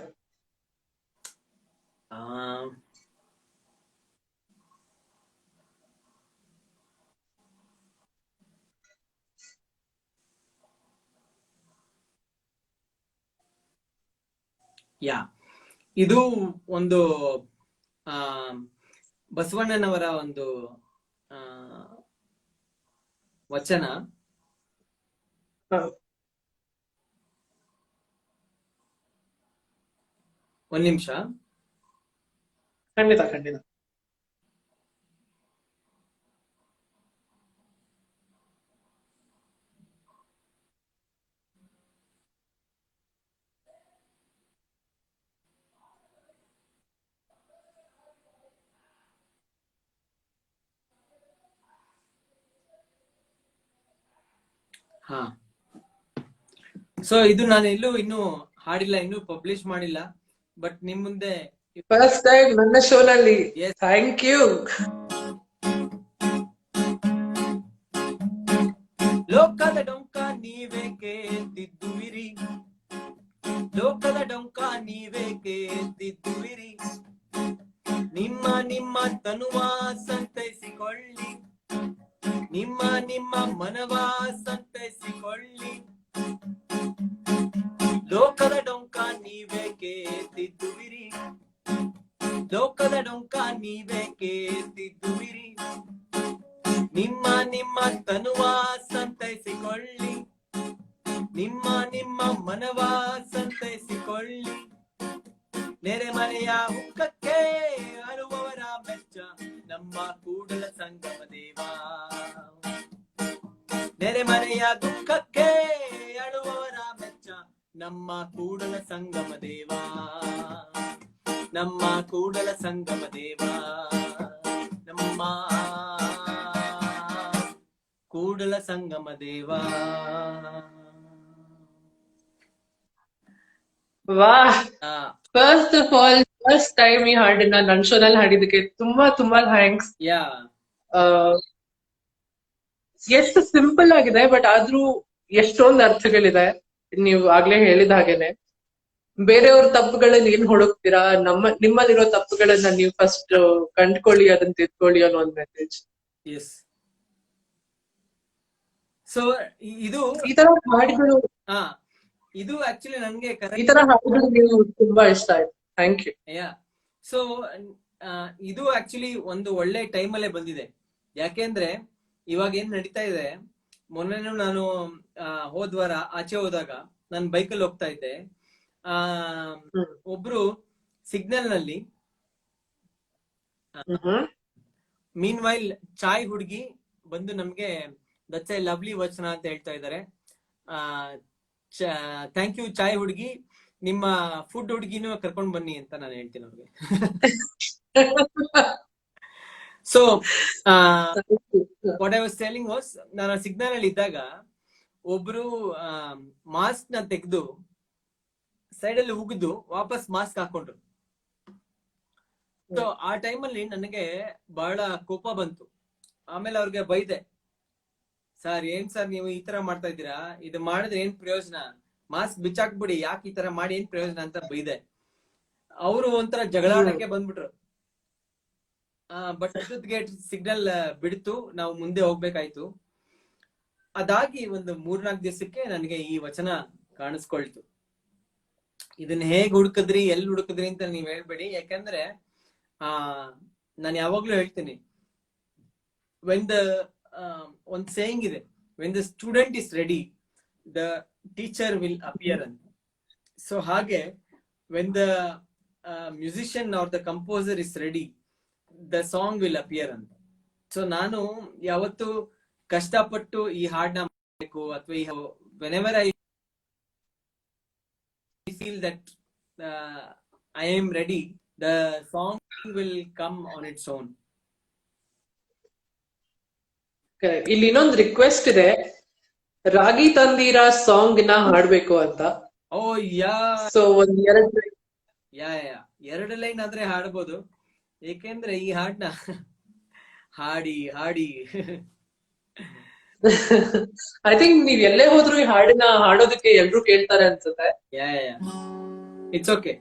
ಇದು ಒಂದು ಬಸವಣ್ಣನವರ ಒಂದು ವಚನ. ಒಂದ್ ನಿಮಿಷ. ಖಂಡಿತ ಖಂಡಿತ. ಹಾ, ಸೊ ಇದು ನಾನು ಇನ್ನೂ ಹಾಡಿಲ್ಲ, ಇನ್ನೂ ಪಬ್ಲಿಷ್ ಮಾಡಿಲ್ಲ, ಬಟ್ ನಿಮ್ ಮುಂದೆ ಫಸ್ಟ್ ಟೈಮ್ ನನ್ನ ಶೋನಲ್ಲಿ. Thank you. ಲೋಕದ ಡೊಂಕ ನೀವೇಕೆ ಎದ್ದಿದ್ದುವಿರಿ, ಲೋಕದ ಡೊಂಕ ನೀವೇಕೆ ಎದ್ದಿದ್ದುವಿರಿ, ನಿಮ್ಮ ನಿಮ್ಮ ತನುವ ಸಂತೈಸಿಕೊಳ್ಳಿ, ನಿಮ್ಮ ನಿಮ್ಮ ಮನವ ಸಂತೈಸಿಕೊಳ್ಳಿ, ಲೋಕದ ಡೊಂಕ ನೀವೇಕೆ ಎದ್ದಿದ್ದುವಿರಿ, ಲೋಕದ ಡೊಂಕ ನೀವೇಕೆ ಎದ್ದಿದ್ದುವಿರಿ, ನಿಮ್ಮ ನಿಮ್ಮ ತನುವ ಸಂತೈಸಿಕೊಳ್ಳಿ, ನಿಮ್ಮ ನಿಮ್ಮ ಮನವ ಸಂತೈಸಿಕೊಳ್ಳಿ, ನೆರೆಮನೆಯ ಹುಕ್ಕಕ್ಕೆ ಅಳುವವರ ಮೆಚ್ಚ ನಮ್ಮ ಕೂಡಲ ಸಂಗಮ ದೇವ, ನೆರೆಮನೆಯ ದುಃಖಕ್ಕೆ ಅಳುವವರ ಮೆಚ್ಚ ನಮ್ಮ ಕೂಡಲ ಸಂಗಮ ದೇವ, ನಮ್ಮ ಕೂಡಲ ಸಂಗಮ ದೇವ, ನಮ್ಮ ಕೂಡಲ ಸಂಗಮ ದೇವ. ವಾ, first of all first time ಈ ಹಾಡನ್ನ ನನ್ನ ಶೋನಲ್ಲಿ ಹಾಡಿದಕ್ಕೆ ತುಂಬಾ ತುಂಬಾ ಥ್ಯಾಂಕ್ಸ್. ಎಷ್ಟು ಸಿಂಪಲ್ ಆಗಿದೆ, ಬಟ್ ಆದ್ರೂ ಎಷ್ಟೊಂದು ಅರ್ಥಗಳಿದೆ. ನೀವು ಆಗ್ಲೇ ಹೇಳಿದ ಹಾಗೇನೆ ಬೇರೆಯವ್ರ ತಪ್ಪುಗಳನ್ನ ಏನ್ ಹುಡುಕ್ತೀರಾ, ನಿಮ್ಮಲ್ಲಿರೋ ತಪ್ಪುಗಳನ್ನ ನೀವು ಫಸ್ಟ್ ಕಂಡ್ಕೊಳ್ಳಿ, ಅದನ್ನ ತಿದ್ಕೊಳ್ಳಿ ಅನ್ನೋ ಒಂದು ಮೆಸೇಜ್. ಸೊ ಇದು ಈ ತರ ಹಾಡುಗಳು, ಇದು ಆಕ್ಚುಲಿ ನನ್ಗೆ ಈ ತರ ಹಾಡುಗಳು ನೀವು ತುಂಬಾ ಇಷ್ಟ ಆಯ್ತು. Thank you. ಸೊ ಇದು ಆಕ್ಚುಲಿ ಒಂದು ಒಳ್ಳೆ ಟೈಮ್ ಅಲ್ಲೇ ಬಂದಿದೆ. ಯಾಕೆಂದ್ರೆ ಇವಾಗ ಏನ್ ನಡೀತಾ ಇದೆ, ಮೊನ್ನೆನೂ ನಾನು ಹೋದ್ವಾರ ಆಚೆ ಹೋದಾಗ ನಾನು ಬೈಕಲ್ಲಿ ಹೋಗ್ತಾ ಇದ್ದೆ, ಒಬ್ರು ಸಿಗ್ನಲ್ ನಲ್ಲಿ ಮೀನ್ ವೈಲ್ ಚಾಯ್ ಹುಡುಗಿ ಬಂದು ನಮ್ಗೆ ದಟ್ಸ್ ಎ ಲವ್ಲಿ ವಚನ ಅಂತ ಹೇಳ್ತಾ ಇದ್ದಾರೆ. ಥ್ಯಾಂಕ್ ಯು ಚಾಯ್ ಹುಡುಗಿ, ನಿಮ್ಮ ಫುಡ್ ಹುಡುಗಿನೂ ಕರ್ಕೊಂಡ್ ಬನ್ನಿ ಅಂತ ನಾನು ಹೇಳ್ತೀನಿ ಅವ್ರಿಗೆ. So what I was telling was, ನಾನು ಸಿಗ್ನಲ್ ಅಲ್ಲಿ ಇದ್ದಾಗ ಒಬ್ರು ಮಾಸ್ಕ್ ನ ತೆಗೆದು ಸೈಡ್ ಅಲ್ಲಿ ಉಗಿದು ವಾಪಸ್ ಮಾಸ್ಕ್ ಹಾಕೊಂಡ್ರು. ಸೊ ಆ ಟೈಮಲ್ಲಿ ನನಗೆ ಬಹಳ ಕೋಪ ಬಂತು. ಆಮೇಲೆ ಅವ್ರಿಗೆ ಬೈದೆ, ಸರ್ ಏನ್ ಸರ್ ನೀವು ಈ ತರ ಮಾಡ್ತಾ ಇದ್ದೀರಾ, ಇದು ಮಾಡಿದ್ರೆ ಏನ್ ಪ್ರಯೋಜನ, ಮಾಸ್ಕ್ ಬಿಚ್ಚಾಕ್ಬಿಡಿ, ಯಾಕೆ ಈ ತರ ಮಾಡಿ ಏನ್ ಪ್ರಯೋಜನ ಅಂತ ಬೈದೆ. ಅವರು ಒಂಥರ ಜಗಳಾಡಕ್ಕೆ ಬಂದ್ಬಿಟ್ರು. ಬಟ್ ಗೇಟ್ ಸಿಗ್ನಲ್ ಬಿಡ್ತು, ನಾವು ಮುಂದೆ ಹೋಗ್ಬೇಕಾಯ್ತು. ಅದಾಗಿ ಒಂದು 3-4 ದಿವಸಕ್ಕೆ ನನಗೆ ಈ ವಚನ ಕಾಣಿಸ್ಕೊಳ್ತು. ಇದನ್ನ ಹೇಗ್ ಹುಡುಕಿದ್ರಿ, ಎಲ್ಲಿ ಹುಡುಕಿದ್ರಿ ಅಂತ ನೀವ್ ಹೇಳ್ಬೇಡಿ, ಯಾಕಂದ್ರೆ ನಾನು ಯಾವಾಗ್ಲೂ ಹೇಳ್ತೀನಿ, ಒಂದ್ ಸೇಯಿಂಗ್ ಇದೆ, when the student is ready the teacher will appear ಅಂತ. ಸೊ ಹಾಗೆ when the musician are the composer is ready the song will appear ಅಂತ. ಸೊ ನಾನು ಯಾವತ್ತು ಕಷ್ಟಪಟ್ಟು ಈ ಹಾಡನ್ನ ಮಾಡಬೇಕು, ಅಥವಾ whenever I feel that I am ready. The song will come on its own. ಇಲ್ಲಿ ಇನ್ನೊಂದು ರಿಕ್ವೆಸ್ಟ್ ಇದೆ, ರಾಗಿ ತಂದೀರಾ ಸಾಂಗ್ ನ ಹಾಡ್ಬೇಕು ಅಂತ. Oh yeah. ಸೊ ಒಂದ್ ಎರಡು ಎರಡು ಲೈನ್ ಆದ್ರೆ ಹಾಡ್ಬೋದು, ಏಕೆಂದ್ರೆ ಈ ಹಾಡ್ನ ಹಾಡಿ ಹಾಡಿ ಐ ಥಿಂಕ್ ನೀವ್ ಎಲ್ಲೇ ಹೋದ್ರು ಈ ಹಾಡಿನ ಹಾಡೋದಕ್ಕೆ ಎಲ್ರು ಕೇಳ್ತಾರೆ ಅನ್ಸುತ್ತೆ. It's okay.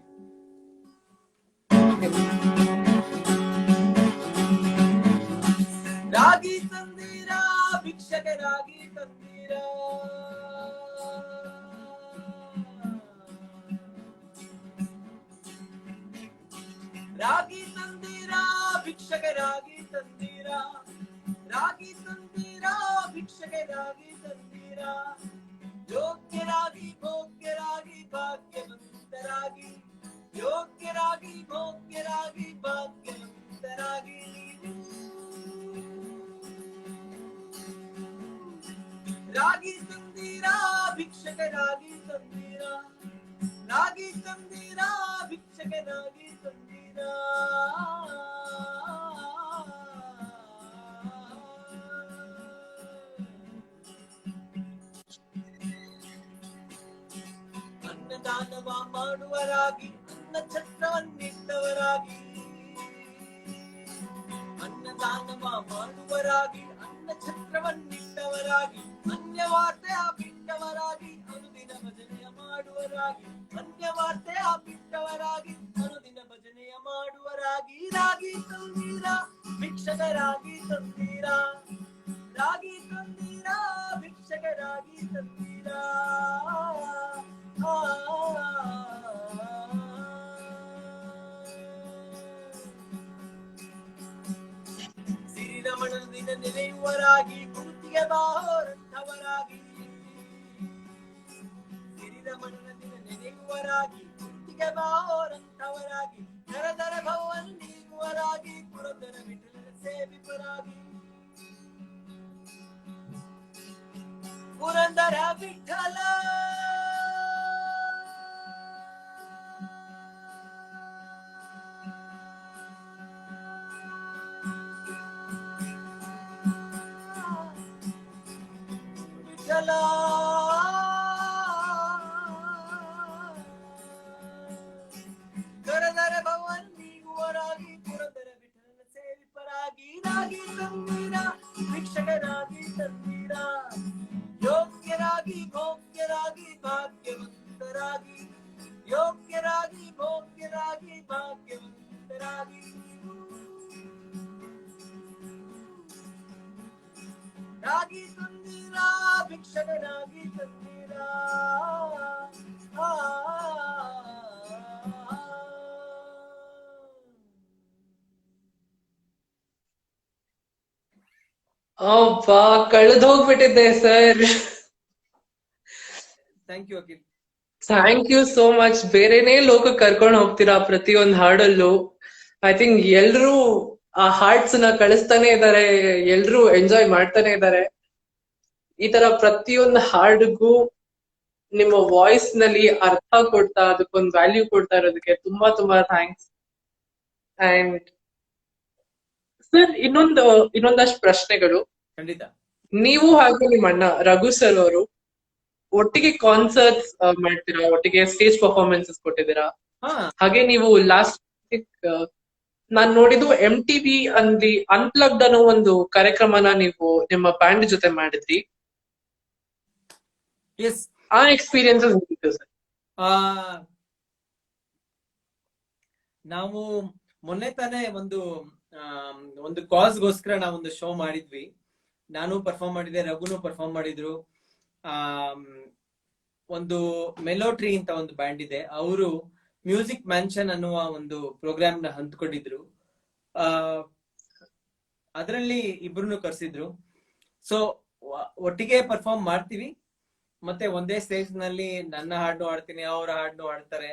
ರಾಗಿ ತಂದೀರಾ ಭಿಕ್ಷಕ ರಾಗಿ ತಂದೀರಾ, ರಾಗಿ ತಂದೀರಾ ಭಿಕ್ಷಕ ರಾಗಿ ತಂದೀರಾ, ರಾಗಿ ತಂದೀರಾ ಭಿಕ್ಷಕ ರಾಗಿ ತಂದೀರಾ, ಯೋಗ್ಯರಾಗಿ ಭೋಗ್ಯರಾಗಿ ಭಾಗ್ಯವಂತರಾಗಿ, ಯೋಗ್ಯರಾಗಿ ಭೋಗ್ಯರಾಗಿ ಭಾಗ್ಯವಂತರಾಗಿ, ರಾಗಿ ತಂದೀರಾ ಭಿಕ್ಷಕ ರಾಗಿ ತಂದೀರಾ, ರಾಗಿ ತಂದೀರಾ ಭಿಕ್ಷಕ ರಾಗಿ ತಂದೀರಾ, ಅನ್ನದಾನವ ಮಾಡುವರಾಗಿ ಅನ್ನ ಛತ್ರವನ್ನಿಟ್ಟವರಾಗಿ, ಅನ್ನದಾನವ ಮಾಡುವರಾಗಿ ಅನ್ನ ಛತ್ರವನ್ನಿಟ್ಟವರಾಗಿ, ಅನ್ಯವಾರ್ತೆಯ ಬಿಟ್ಟವರಾಗಿ ಅನುದಿನ ಭಜನೆಯ ಮಾಡುವರಾಗಿ, ಅನ್ಯವಾರ್ತೆಯ ಬಿಟ್ಟವರಾಗಿ ಅನುದಿನ ಭಜನೆಯ ಮಾಡುವರಾಗಿ, ರಾಗಿ ತಂದೀರಾ ಭಿಕ್ಷಕ ರಾಗಿ ತಂದೀರಾ, ರಾಗಿ ತಂದೀರಾ ಭಿಕ್ಷಕ ರಾಗಿ ತಂದೀರಾ, ಸಿರಿರಮಣ ದಿನ ನೆನೆಯುವರಾಗಿ ಗುರುತಿಗೆ ಬಾರಂಥವರಾಗಿ, ಸಿರಿರಮಣನ ದಿನ ನೆನೆಯುವರಾಗಿ ಗುರುತಿಗೆ ಬಾರಂಥವರಾಗಿ, ದರದರ ಭವನ್ ನೀಗುವರಾಗಿ ಪುರಂದರ ವಿಠಲನ ಸೇವಿಪರಾಗಿ, ಪುರಂದರ ವಿಠಲ ವಿಠಲ ಕರದರ ಭವನ್ ನೀಗುವರಾಗಿ ಪುರಂದರ ವಿಠಲನ ಸೇವಿಪರಾಗಿ, ರಾಗಿ ತಂದೀರಾ ಭಿಕ್ಷಕ ರಾಗಿ ತಂದೀರಾ, ಯೋಗ್ಯರಾಗಿ ಭೋಗ್ಯರಾಗಿ ಭಾಗ್ಯವಂತರಾಗಿ, ಯೋಗ್ಯರಾಗಿ ಭೋಗ್ಯರಾಗಿ ಭಾಗ್ಯವಂತರಾಗಿ, ರಾಗಿ ತಂದೀರಾ ಭಿಕ್ಷಕ ರಾಗಿ ತಂದೀರಾ, ಅಬ್ಬಾ ಕಳೆದು ಹೋಗ್ಬಿಟ್ಟಿದ್ದೆ sir. Thank you Akhil. Thank you so much. ಬೇರೆನೇ ಲೋಕಕ್ಕೆ ಕರ್ಕೊಂಡು ಹೋಗ್ತೀರಾ ಪ್ರತಿಯೊಂದು ಹಾಡಲ್ಲೂ. ಐ ಥಿಂಕ್ ಎಲ್ರು ಆ ಹಾರ್ಟ್ಸ್ ನ ಕಳಿಸ್ತಾನೆ ಇದಾರೆ, ಎಲ್ರು ಎಂಜಾಯ್ ಮಾಡ್ತಾನೆ ಇದಾರೆ. ಈ ತರ ಪ್ರತಿಯೊಂದು ಹಾಡಿಗೂ ನಿಮ್ಮ ವಾಯ್ಸ್ ನಲ್ಲಿ ಅರ್ಥ ಕೊಡ್ತಾ ಅದಕ್ಕೊಂದು ವ್ಯಾಲ್ಯೂ ಕೊಡ್ತಾ ಇರೋದಕ್ಕೆ ತುಂಬಾ ತುಂಬಾ ಥ್ಯಾಂಕ್ಸ್. ಅಂಡ್ ಸರ್ ಇನ್ನೊಂದಷ್ಟು ಪ್ರಶ್ನೆಗಳು. ಖಂಡಿತ. ನೀವು ಹಾಗೆ ನಿಮ್ಮ ಅಣ್ಣ ರಘು ಸರ್ ಅವರು ಒಟ್ಟಿಗೆ ಕಾನ್ಸರ್ಟ್ಸ್ ಮಾಡ್ತೀರಾ, ಒಟ್ಟಿಗೆ ಸ್ಟೇಜ್ ಪರ್ಫಾರ್ಮೆನ್ಸಸ್ ಕೊಟ್ಟಿದ್ದೀರಾ. ಹಾಗೆ ನೀವು ಲಾಸ್ಟ್ ನಾನ್ ನೋಡಿದ್ದು MTV ಅಂದಿ ಅನ್ಪ್ಲಗ್ಡ್ ಅನ್ನೋ ಒಂದು ಕಾರ್ಯಕ್ರಮನ ನೀವು ನಿಮ್ಮ ಬ್ಯಾಂಡ್ ಜೊತೆ ಮಾಡಿದ್ರಿ. ಆ ಎಕ್ಸ್ಪೀರಿಯನ್ಸಸ್ ಹೇಗಿತ್ತು ಸರ್? ನಾವು ಮೊನ್ನೆ ತಾನೇ ಒಂದು ಕಾಸ್ಗೋಸ್ಕರ ನಾವೊಂದು ಶೋ ಮಾಡಿದ್ವಿ. ನಾನು ಪರ್ಫಾರ್ಮ್ ಮಾಡಿದ್ದೆ, ರಘುನು ಪರ್ಫಾರ್ಮ್ ಮಾಡಿದ್ರು. ಒಂದು ಮೆಲೋಟ್ರಿ ಅಂತ ಒಂದು ಬ್ಯಾಂಡ್ ಇದೆ, ಅವರು ಮ್ಯೂಸಿಕ್ ಮ್ಯಾನ್ಷನ್ ಅನ್ನುವ ಒಂದು ಪ್ರೋಗ್ರಾಮ್ ನ ಹಂಚ್ಕೊಂಡಿದ್ರು. ಅದರಲ್ಲಿ ಇಬ್ರು ಕರ್ಸಿದ್ರು. ಸೊ ಒಟ್ಟಿಗೆ ಪರ್ಫಾರ್ಮ್ ಮಾಡ್ತೀವಿ, ಮತ್ತೆ ಒಂದೇ ಸ್ಟೇಜ್ ನಲ್ಲಿ ನನ್ನ ಹಾಡ್ನು ಆಡ್ತೀನಿ, ಅವರ ಹಾಡ್ನು ಆಡ್ತಾರೆ.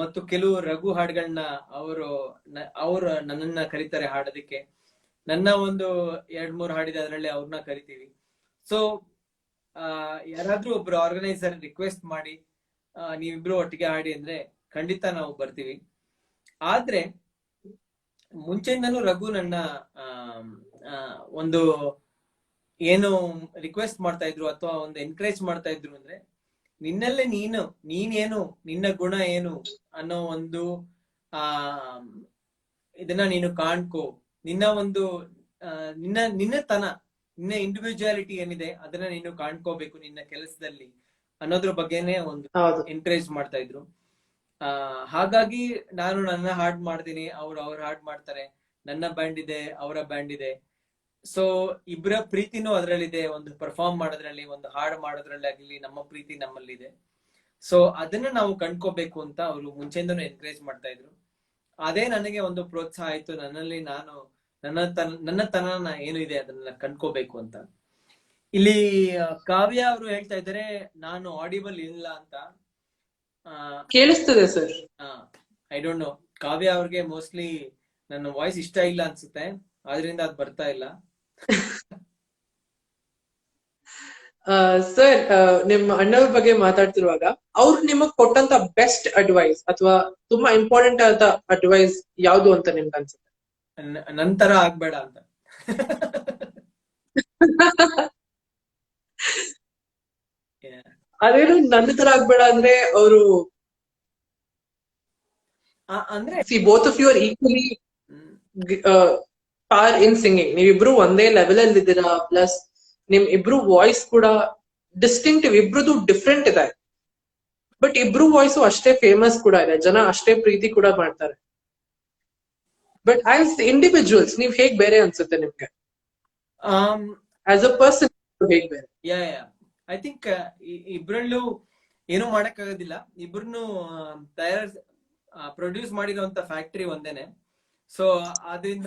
ಮತ್ತು ಕೆಲವು ರಘು ಹಾಡುಗಳನ್ನ ಅವರು ನನ್ನನ್ನ ಕರೀತಾರೆ ಹಾಡೋದಕ್ಕೆ. ನನ್ನ ಒಂದು 2-3 ಹಾಡಿದೆ ಅದರಲ್ಲಿ ಅವ್ರನ್ನ ಕರಿತೀವಿ. ಸೊ ಯಾರಾದ್ರೂ ಒಬ್ರು ಆರ್ಗನೈಸರ್ ರಿಕ್ವೆಸ್ಟ್ ಮಾಡಿ ನೀವಿಬ್ರು ಒಟ್ಟಿಗೆ ಹಾಡಿ ಅಂದ್ರೆ ಖಂಡಿತ ನಾವು ಬರ್ತೀವಿ. ಆದ್ರೆ ಮುಂಚೆಯಿಂದನೂ ರಘು ನನ್ನ ಒಂದು ಏನು ರಿಕ್ವೆಸ್ಟ್ ಮಾಡ್ತಾ ಇದ್ರು ಅಥವಾ ಒಂದು ಎನ್ಕರೇಜ್ ಮಾಡ್ತಾ ಇದ್ರು ಅಂದ್ರೆ, ನಿನ್ನಲ್ಲೇ ನೀನೇನು, ನಿನ್ನ ಗುಣ ಏನು ಅನ್ನೋ ಒಂದು ಆ ಇದನ್ನ ನೀನು ಕಾಣ್ಕೋ, ನಿನ್ನ ಒಂದು ನಿನ್ನ ಇಂಡಿವಿಜುವಾಲಿಟಿ ಏನಿದೆ ಅದನ್ನ ನೀನು ಕಾಣ್ಕೋಬೇಕು ನಿನ್ನ ಕೆಲಸದಲ್ಲಿ ಅನ್ನೋದ್ರ ಬಗ್ಗೆನೆ ಒಂದು ಎನ್ಕರೇಜ್ ಮಾಡ್ತಾ ಇದ್ರು. ಹಾಗಾಗಿ ನಾನು ನನ್ನ ಹಾಡ್ ಮಾಡ್ತೀನಿ, ಅವ್ರ ಹಾಡ್ ಮಾಡ್ತಾರೆ, ನನ್ನ ಬ್ಯಾಂಡ್ ಇದೆ, ಅವರ ಬ್ಯಾಂಡ್ ಇದೆ. ಸೊ ಇಬ್ಬರ ಪ್ರೀತಿನೂ ಅದ್ರಲ್ಲಿದೆ, ಒಂದು ಪರ್ಫಾರ್ಮ್ ಮಾಡೋದ್ರಲ್ಲಿ, ಒಂದು ಹಾಡು ಮಾಡೋದ್ರಲ್ಲಿ ಆಗ್ಲಿ ನಮ್ಮ ಪ್ರೀತಿ ನಮ್ಮಲ್ಲಿದೆ. ಸೊ ಅದನ್ನ ನಾವು ಕಂಡ್ಕೋಬೇಕು ಅಂತ ಅವರು ಮುಂಚೆಯಿಂದನೂ ಎನ್ಕರೇಜ್ ಮಾಡ್ತಾ ಇದ್ರು. ಅದೇ ನನಗೆ ಒಂದು ಪ್ರೋತ್ಸಾಹ ಆಯ್ತು, ನನ್ನಲ್ಲಿ ನಾನು ನನ್ನ ತನನ ಏನು ಇದೆ ಅದನ್ನ ಕಂಡ್ಕೋಬೇಕು ಅಂತ. ಇಲ್ಲಿ ಕಾವ್ಯ ಅವರು ಹೇಳ್ತಾ ಇದ್ದಾರೆ ನಾನು ಆಡಿಬಲ್ ಇಲ್ಲ ಅಂತ. ಕೇಳಿಸ್ತದೆ ಸರ್. ಐ ಡೋಂಟ್ ನೋ, ಕಾವ್ಯ ಅವ್ರಿಗೆ ಮೋಸ್ಟ್ಲಿ ನನ್ನ ವಾಯ್ಸ್ ಇಷ್ಟ ಇಲ್ಲ ಅನ್ಸುತ್ತೆ, ಆದ್ರಿಂದ ಅದ್ ಬರ್ತಾ ಇಲ್ಲ. ಸರ್, ನಿಮ್ಮ ಅಣ್ಣವ್ರ ಬಗ್ಗೆ ಮಾತಾಡ್ತಿರುವಾಗ ಅವ್ರು ನಿಮಗ್ ಕೊಟ್ಟಂತ ಬೆಸ್ಟ್ ಅಡ್ವೈಸ್ ಅಥವಾ ತುಂಬಾ ಇಂಪಾರ್ಟೆಂಟ್ ಆದ ಅಡ್ವೈಸ್ ಯಾವ್ದು ಅಂತ ನಿಮ್ಗೆ ಅನ್ಸುತ್ತೆ? ನಂತರ ಆಗ್ಬೇಡ ಅಂತ. ಅದೇನು ನನ್ನ ತರ ಆಗ್ಬೇಡ ಅಂದ್ರೆ ಅವರು ಅಂದ್ರೆ both of you are equally par in singing. ನೀವಿಬ್ರು ಒಂದೇ ಲೆವೆಲ್ ಅಲ್ಲಿ ಇದ್ದೀರಾ, ಪ್ಲಸ್ ನಿಮ್ ಇಬ್ರು ವಾಯ್ಸ್ ಕೂಡ ಡಿಸ್ಟಿಂಕ್ಟಿವ್, ಇಬ್ರದು ಡಿಫ್ರೆಂಟ್ ಇದೆ, ಬಟ್ ಇಬ್ರು ವಾಯ್ಸ್ ಅಷ್ಟೇ ಫೇಮಸ್ ಕೂಡ ಇದೆ, ಜನ ಅಷ್ಟೇ ಪ್ರೀತಿ ಕೂಡ ಮಾಡ್ತಾರೆ. ಬಟ್ ಆಸ್ ಇಂಡಿವಿಜುವಲ್ಸ್ ನೀವ್ ಹೇಗ್ ಬೇರೆ ಅನ್ಸುತ್ತೆ ನಿಮ್ಗೆ? ಆಸ್ ಅ ಪರ್ಸನ್ ಹೇಗ್ ಬೇರೆ? ಐ ಥಿಂಕ್ ಇಬ್ರಲ್ಲೂ ಏನು ಮಾಡಕ್ ಆಗೋದಿಲ್ಲ, ಇಬ್ರು ಪ್ರೊಡ್ಯೂಸ್ ಮಾಡಿರುವಂತ ಫ್ಯಾಕ್ಟರಿ ಒಂದೇನೆ. ಸೊ ಅದರಿಂದ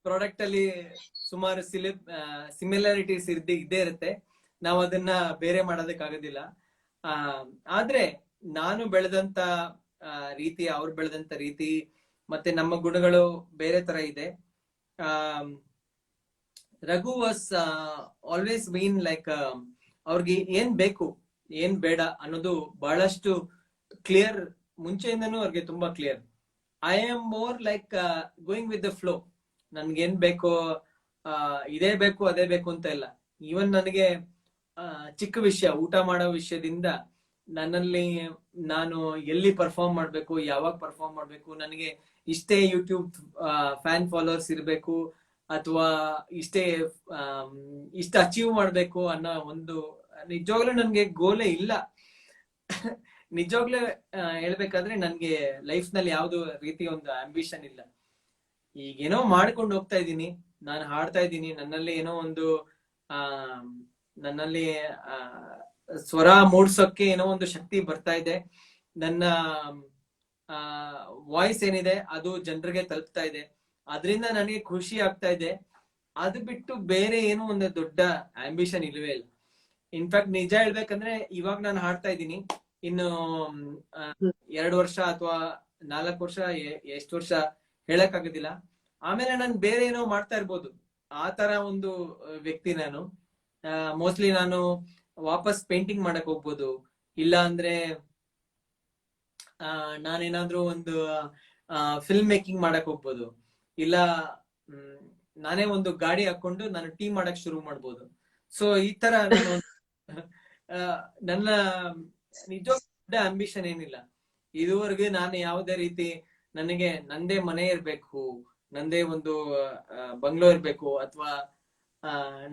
ಪ್ರಾಡಕ್ಟ್ ಅಲ್ಲಿ ಸುಮಾರು ಸಿಮಿಲಾರಿಟೀಸ್ ಇದ್ದೇ ಇರುತ್ತೆ, ನಾವು ಅದನ್ನ ಬೇರೆ ಮಾಡೋದಕ್ಕಾಗೋದಿಲ್ಲ. ಆದ್ರೆ ನಾನು ಬೆಳೆದಂತ ರೀತಿ, ಅವ್ರು ಬೆಳೆದಂತ ರೀತಿ, ಮತ್ತೆ ನಮ್ಮ ಗುಣಗಳು ಬೇರೆ ತರ ಇದೆ. Raghu was always been like, ಅವ್ರಿಗೆ ಏನ್ ಬೇಕು ಏನ್ ಬೇಡ ಅನ್ನೋದು ಬಹಳಷ್ಟು ಕ್ಲಿಯರ್, ಮುಂಚೆಯಿಂದನೂ ಅವ್ರಿಗೆ ತುಂಬಾ clear. I am more like going with the flow. ನನ್ಗೇನ್ ಬೇಕು ಇದೇ ಬೇಕು ಅದೇ ಬೇಕು ಅಂತ ಇಲ್ಲ. ಈವನ್ ನನಗೆ ಚಿಕ್ಕ ವಿಷಯ, ಊಟ ಮಾಡೋ ವಿಷಯದಿಂದ ನನ್ನಲ್ಲಿ ನಾನು ಎಲ್ಲಿ ಪರ್ಫಾರ್ಮ್ ಮಾಡ್ಬೇಕು, ಯಾವಾಗ ಪರ್ಫಾರ್ಮ್ ಮಾಡ್ಬೇಕು, ನನಗೆ ಇಷ್ಟೇ ಯೂಟ್ಯೂಬ್ ಫ್ಯಾನ್ ಫಾಲೋವರ್ಸ್ ಇರ್ಬೇಕು ಅಥವಾ ಇಷ್ಟ ಅಚೀವ್ ಮಾಡ್ಬೇಕು ಅನ್ನೋ ಒಂದು ನಿಜವಾಗ್ಲೂ ನನ್ಗೆ ಗೋಲೇ ಇಲ್ಲ. ನಿಜವಾಗ್ಲೂ ಹೇಳ್ಬೇಕಾದ್ರೆ ನನ್ಗೆ ಲೈಫ್ ನಲ್ಲಿ ಯಾವ್ದು ರೀತಿ ಒಂದು ಆಂಬಿಷನ್ ಇಲ್ಲ. ಈಗೇನೋ ಮಾಡ್ಕೊಂಡು ಹೋಗ್ತಾ ಇದ್ದೀನಿ, ನಾನು ಹಾಡ್ತಾ ಇದ್ದೀನಿ, ನನ್ನಲ್ಲಿ ಏನೋ ಒಂದು ನನ್ನಲ್ಲಿ ಸ್ವರ ಮೂಡ್ಸೋಕೆ ಏನೋ ಒಂದು ಶಕ್ತಿ ಬರ್ತಾ ಇದೆ, ನನ್ನ ವಾಯ್ಸ್ ಏನಿದೆ ಅದು ಜನರಿಗೆ ತಲುಪ್ತಾ ಇದೆ, ಅದರಿಂದ ನನಗೆ ಖುಷಿ ಆಗ್ತಾ ಇದೆ. ಅದು ಬಿಟ್ಟು ಬೇರೆ ಏನೋ ಒಂದು ದೊಡ್ಡ ಆಂಬಿಷನ್ ಇಲ್ವೇ ಇಲ್ಲ. ಇನ್ಫ್ಯಾಕ್ಟ್ ನಿಜ ಹೇಳ್ಬೇಕಂದ್ರೆ ಇವಾಗ ನಾನು ಹಾಡ್ತಾ ಇದ್ದೀನಿ, ಇನ್ನು 2 ವರ್ಷ ಅಥವಾ 4 ವರ್ಷ, ಎಷ್ಟು ವರ್ಷ ಹೇಳಕ್ ಆಗೋದಿಲ್ಲ, ಆಮೇಲೆ ನಾನು ಬೇರೆ ಏನೋ ಮಾಡ್ತಾ ಇರ್ಬೋದು. ಆ ತರ ಒಂದು ವ್ಯಕ್ತಿ ನಾನು. ಮೋಸ್ಟ್ಲಿ ನಾನು ವಾಪಸ್ ಪೇಂಟಿಂಗ್ ಮಾಡಕ್ ಹೋಗ್ಬೋದು, ಇಲ್ಲ ಅಂದ್ರೆ ನಾನೇನಾದ್ರೂ ಒಂದು ಫಿಲ್ಮ್ ಮೇಕಿಂಗ್ ಮಾಡಕ್ ಹೋಗ್ಬೋದು, ಇಲ್ಲ ನಾನೇ ಒಂದು ಗಾಡಿ ಹಾಕೊಂಡು ನಾನು ಟೀ ಮಾಡಕ್ ಶುರು ಮಾಡ್ಬೋದು. ಸೊ ಈ ತರ ನಾನು ನನ್ನ ನಿಜವಾದ ಆಂಬಿಷನ್ ಏನಿಲ್ಲ. ಇದುವರೆಗೆ ನಾನು ಯಾವುದೇ ರೀತಿ ನನಗೆ ನಂದೇ ಮನೆ ಇರ್ಬೇಕು, ನಂದೇ ಒಂದು ಬಂಗ್ಲೋ ಇರ್ಬೇಕು, ಅಥವಾ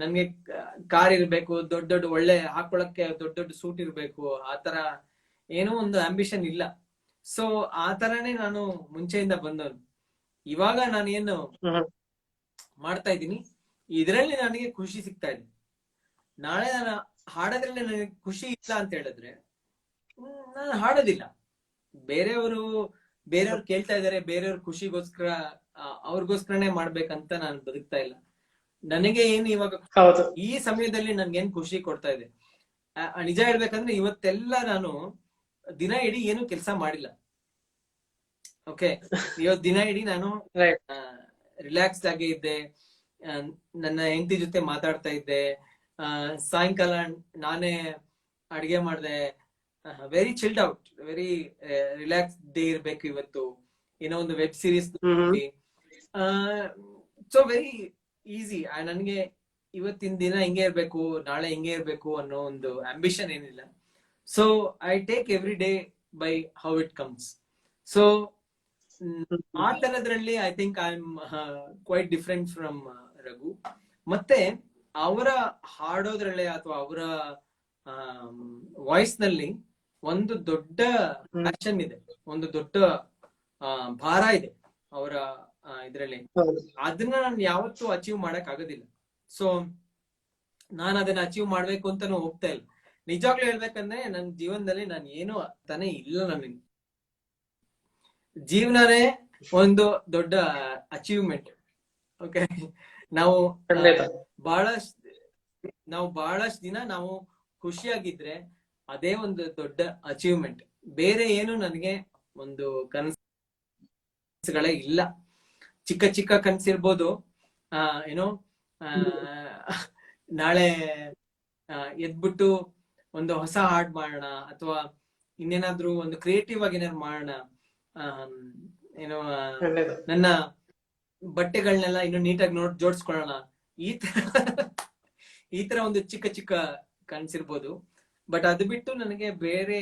ನನ್ಗೆ ಕಾರ್ ಇರ್ಬೇಕು, ದೊಡ್ಡ ದೊಡ್ಡ ಒಳ್ಳೆ ಹಾಕೊಳಕ್ಕೆ ದೊಡ್ಡ ದೊಡ್ಡ ಸೂಟ್ ಇರ್ಬೇಕು, ಆತರ ಏನೋ ಒಂದು ಆಂಬಿಷನ್ ಇಲ್ಲ. ಸೊ ಆ ತರನೇ ನಾನು ಮುಂಚೆಯಿಂದ ಬಂದವನು. ಇವಾಗ ನಾನು ಏನು ಮಾಡ್ತಾ ಇದ್ದೀನಿ ಇದರಲ್ಲಿ ನನಗೆ ಖುಷಿ ಸಿಗ್ತಾ ಇದೆ. ನಾಳೆ ನಾನು ಹಾಡೋದ್ರಲ್ಲಿ ನನಗೆ ಖುಷಿ ಇಲ್ಲ ಅಂತ ಹೇಳಿದ್ರೆ ನಾನು ಹಾಡೋದಿಲ್ಲ. ಬೇರೆಯವರು ಕೇಳ್ತಾ ಇದಾರೆ, ಬೇರೆಯವ್ರ ಖುಷಿಗೋಸ್ಕರ ಅವ್ರಿಗೋಸ್ಕರನೇ ಮಾಡ್ಬೇಕಂತ ನಾನು ಬದುಕ್ತಾ ಇಲ್ಲ. ನನಗೆ ಏನು ಇವಾಗ ಈ ಸಮಯದಲ್ಲಿ ನನ್ಗೇನ್ ಖುಷಿ ಕೊಡ್ತಾ ಇದೆ, ನಿಜ ಹೇಳ್ಬೇಕಂದ್ರೆ ಇವತ್ತೆಲ್ಲ ನಾನು ದಿನ ಇಡೀ ಏನು ಕೆಲಸ ಮಾಡಿಲ್ಲ. ಓಕೆ, ಇವತ್ ದಿನ ಇಡೀ ನಾನು ರಿಲ್ಯಾಕ್ಸ್ಡ್ ಆಗಿ ಇದ್ದೆ, ನನ್ನ ಹೆಂಡತಿ ಜೊತೆ ಮಾತಾಡ್ತಾ ಇದ್ದೆ, ಸಾಯಂಕಾಲ ನಾನೇ ಅಡ್ಗೆ ಮಾಡ್ದೆ, very chilled out, very relax day ಇರ್ಬೇಕು ಇವತ್ತು, ಏನೋ ಒಂದು web series, so very easy. ನನ್ಗೆ ಇವತ್ತಿನ ದಿನ ಹಿಂಗೆ ಇರ್ಬೇಕು, ನಾಳೆ ಹಿಂಗೆ ಇರ್ಬೇಕು ಅನ್ನೋ ಒಂದು ಆಂಬಿಷನ್ ಏನಿಲ್ಲ. So I take every day by how it comes. So ಆ ತರದ್ರಲ್ಲಿ I think I am quite different from Raghu. ಮತ್ತೆ ಅವರ ಹಾಡೋದ್ರಲ್ಲೇ ಅಥವಾ ಅವರ ವಾಯ್ಸ್ ನಲ್ಲಿ ಒಂದು ದೊಡ್ಡ ಪ್ಯಾಷನ್ ಇದೆ, ಒಂದು ದೊಡ್ಡ ಭಾರ ಇದೆ ಅವರ ಇದ್ರಲ್ಲಿ. ಅದನ್ನ ನಾನು ಯಾವತ್ತೂ ಅಚೀವ್ ಮಾಡಕ್ ಆಗೋದಿಲ್ಲ. ಸೊ ನಾನು ಅದನ್ನ ಅಚೀವ್ ಮಾಡ್ಬೇಕು ಅಂತಾನು ಹೋಗ್ತಾ ಇಲ್ಲ. ನಿಜವಾಗ್ಲೂ ಹೇಳ್ಬೇಕಂದ್ರೆ ನನ್ನ ಜೀವನದಲ್ಲಿ ನಾನು ಏನು ತಾನೇ ಇಲ್ಲ. ನನಗೆ ಜೀವನನೇ ಒಂದು ದೊಡ್ಡ ಅಚೀವ್ಮೆಂಟ್. ಓಕೆ, ನಾವು ಬಹಳಷ್ಟು ದಿನ ನಾವು ಖುಷಿಯಾಗಿದ್ರೆ ಅದೇ ಒಂದು ದೊಡ್ಡ ಅಚೀವ್ಮೆಂಟ್. ಬೇರೆ ಏನು ನನಗೆ ಒಂದು ಕನಸುಗಳೇ ಇಲ್ಲ. ಚಿಕ್ಕ ಚಿಕ್ಕ ಕನಸಿರ್ಬೋದು, ಏನೋ ನಾಳೆ ಎದ್ಬಿಟ್ಟು ಒಂದು ಹೊಸ ಹಾಡ್ ಮಾಡೋಣ, ಅಥವಾ ಇನ್ನೇನಾದ್ರೂ ಒಂದು ಕ್ರಿಯೇಟಿವ್ ಆಗಿ ಏನಾದ್ರು ಮಾಡೋಣ, ಏನೋ ನನ್ನ ಬಟ್ಟೆಗಳನ್ನೆಲ್ಲ ಇನ್ನು ನೀಟಾಗಿ ಜೋಡಿಸ್ಕೊಳ್ಳೋಣ, ಈ ತರ ಒಂದು ಚಿಕ್ಕ ಚಿಕ್ಕ ಕನ್ಸಿರ್ಬೋದು. ಬಟ್ ಅದು ಬಿಟ್ಟು ನನಗೆ ಬೇರೆ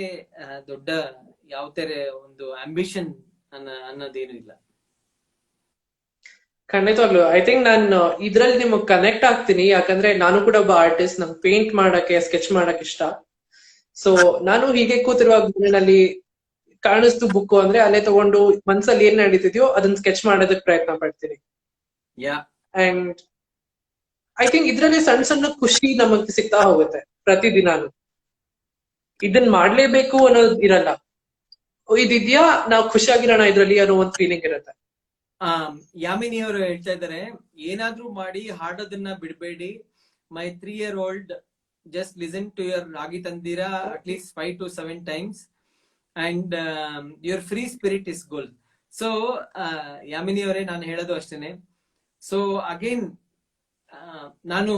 ದೊಡ್ಡ ಯಾವ ತರ ಒಂದು ಆಂಬಿಷನ್ ಅನ್ನೋದೇನು ಇಲ್ಲ. ಖಂಡಿತವಾಗ್ಲು ಐ ಥಿಂಕ್ ನಾನು ಇದ್ರಲ್ಲಿ ನಿಮಗ್ ಕನೆಕ್ಟ್ ಆಗ್ತೀನಿ, ಯಾಕಂದ್ರೆ ನಾನು ಕೂಡ ಒಬ್ಬ ಆರ್ಟಿಸ್ಟ್. ನಂಗೆ ಪೇಂಟ್ ಮಾಡಕ್ಕೆ, ಸ್ಕೆಚ್ ಮಾಡಕ್ ಇಷ್ಟ. ಸೊ ನಾನು ಹೀಗೆ ಕೂತಿರುವಾಗ ಮನೆಯಲ್ಲಿ ಕಾಣಿಸ್ತು ಬುಕ್ ಅಂದ್ರೆ ಅಲ್ಲೇ ತಗೊಂಡು ಮನ್ಸಲ್ಲಿ ಏನ್ ನಡೀತಿದ್ಯೋ ಅದನ್ನ ಸ್ಕೆಚ್ ಮಾಡೋದಕ್ ಪ್ರಯತ್ನ ಪಡ್ತೀನಿ. ಅಂಡ್ ಐ ಥಿಂಕ್ ಇದ್ರಲ್ಲಿ ಸಣ್ಣ ಸಣ್ಣ ಖುಷಿ ನಮಗ್ ಸಿಗ್ತಾ ಹೋಗುತ್ತೆ ಪ್ರತಿದಿನಾನು. ಇದನ್ ಮಾಡ್ಲೇಬೇಕು ಅನ್ನೋದು ಇರಲ್ಲ, ಇದಿದ್ಯಾ ನಾವು ಖುಷಿಯಾಗಿರೋಣ ಇದ್ರಲ್ಲಿ ಅನ್ನೋ ಒಂದು ಫೀಲಿಂಗ್ ಇರುತ್ತೆ. ಯಾಮಿನಿ ಅವರು ಹೇಳ್ತಾ ಇದ್ದಾರೆ, ಏನಾದ್ರೂ ಮಾಡಿ ಹಾಡೋದನ್ನ ಬಿಡ್ಬೇಡಿ. ಮೈ 3-year-old just listen to your Ragi Tandira at least 5 to 7 times and your free spirit is gold. So ಯಾಮಿನಿ ಅವರೇ, ನಾನು ಹೇಳೋದು ಅಷ್ಟೇನೆ. ಸೊ ಅಗೇನ್ ನಾನು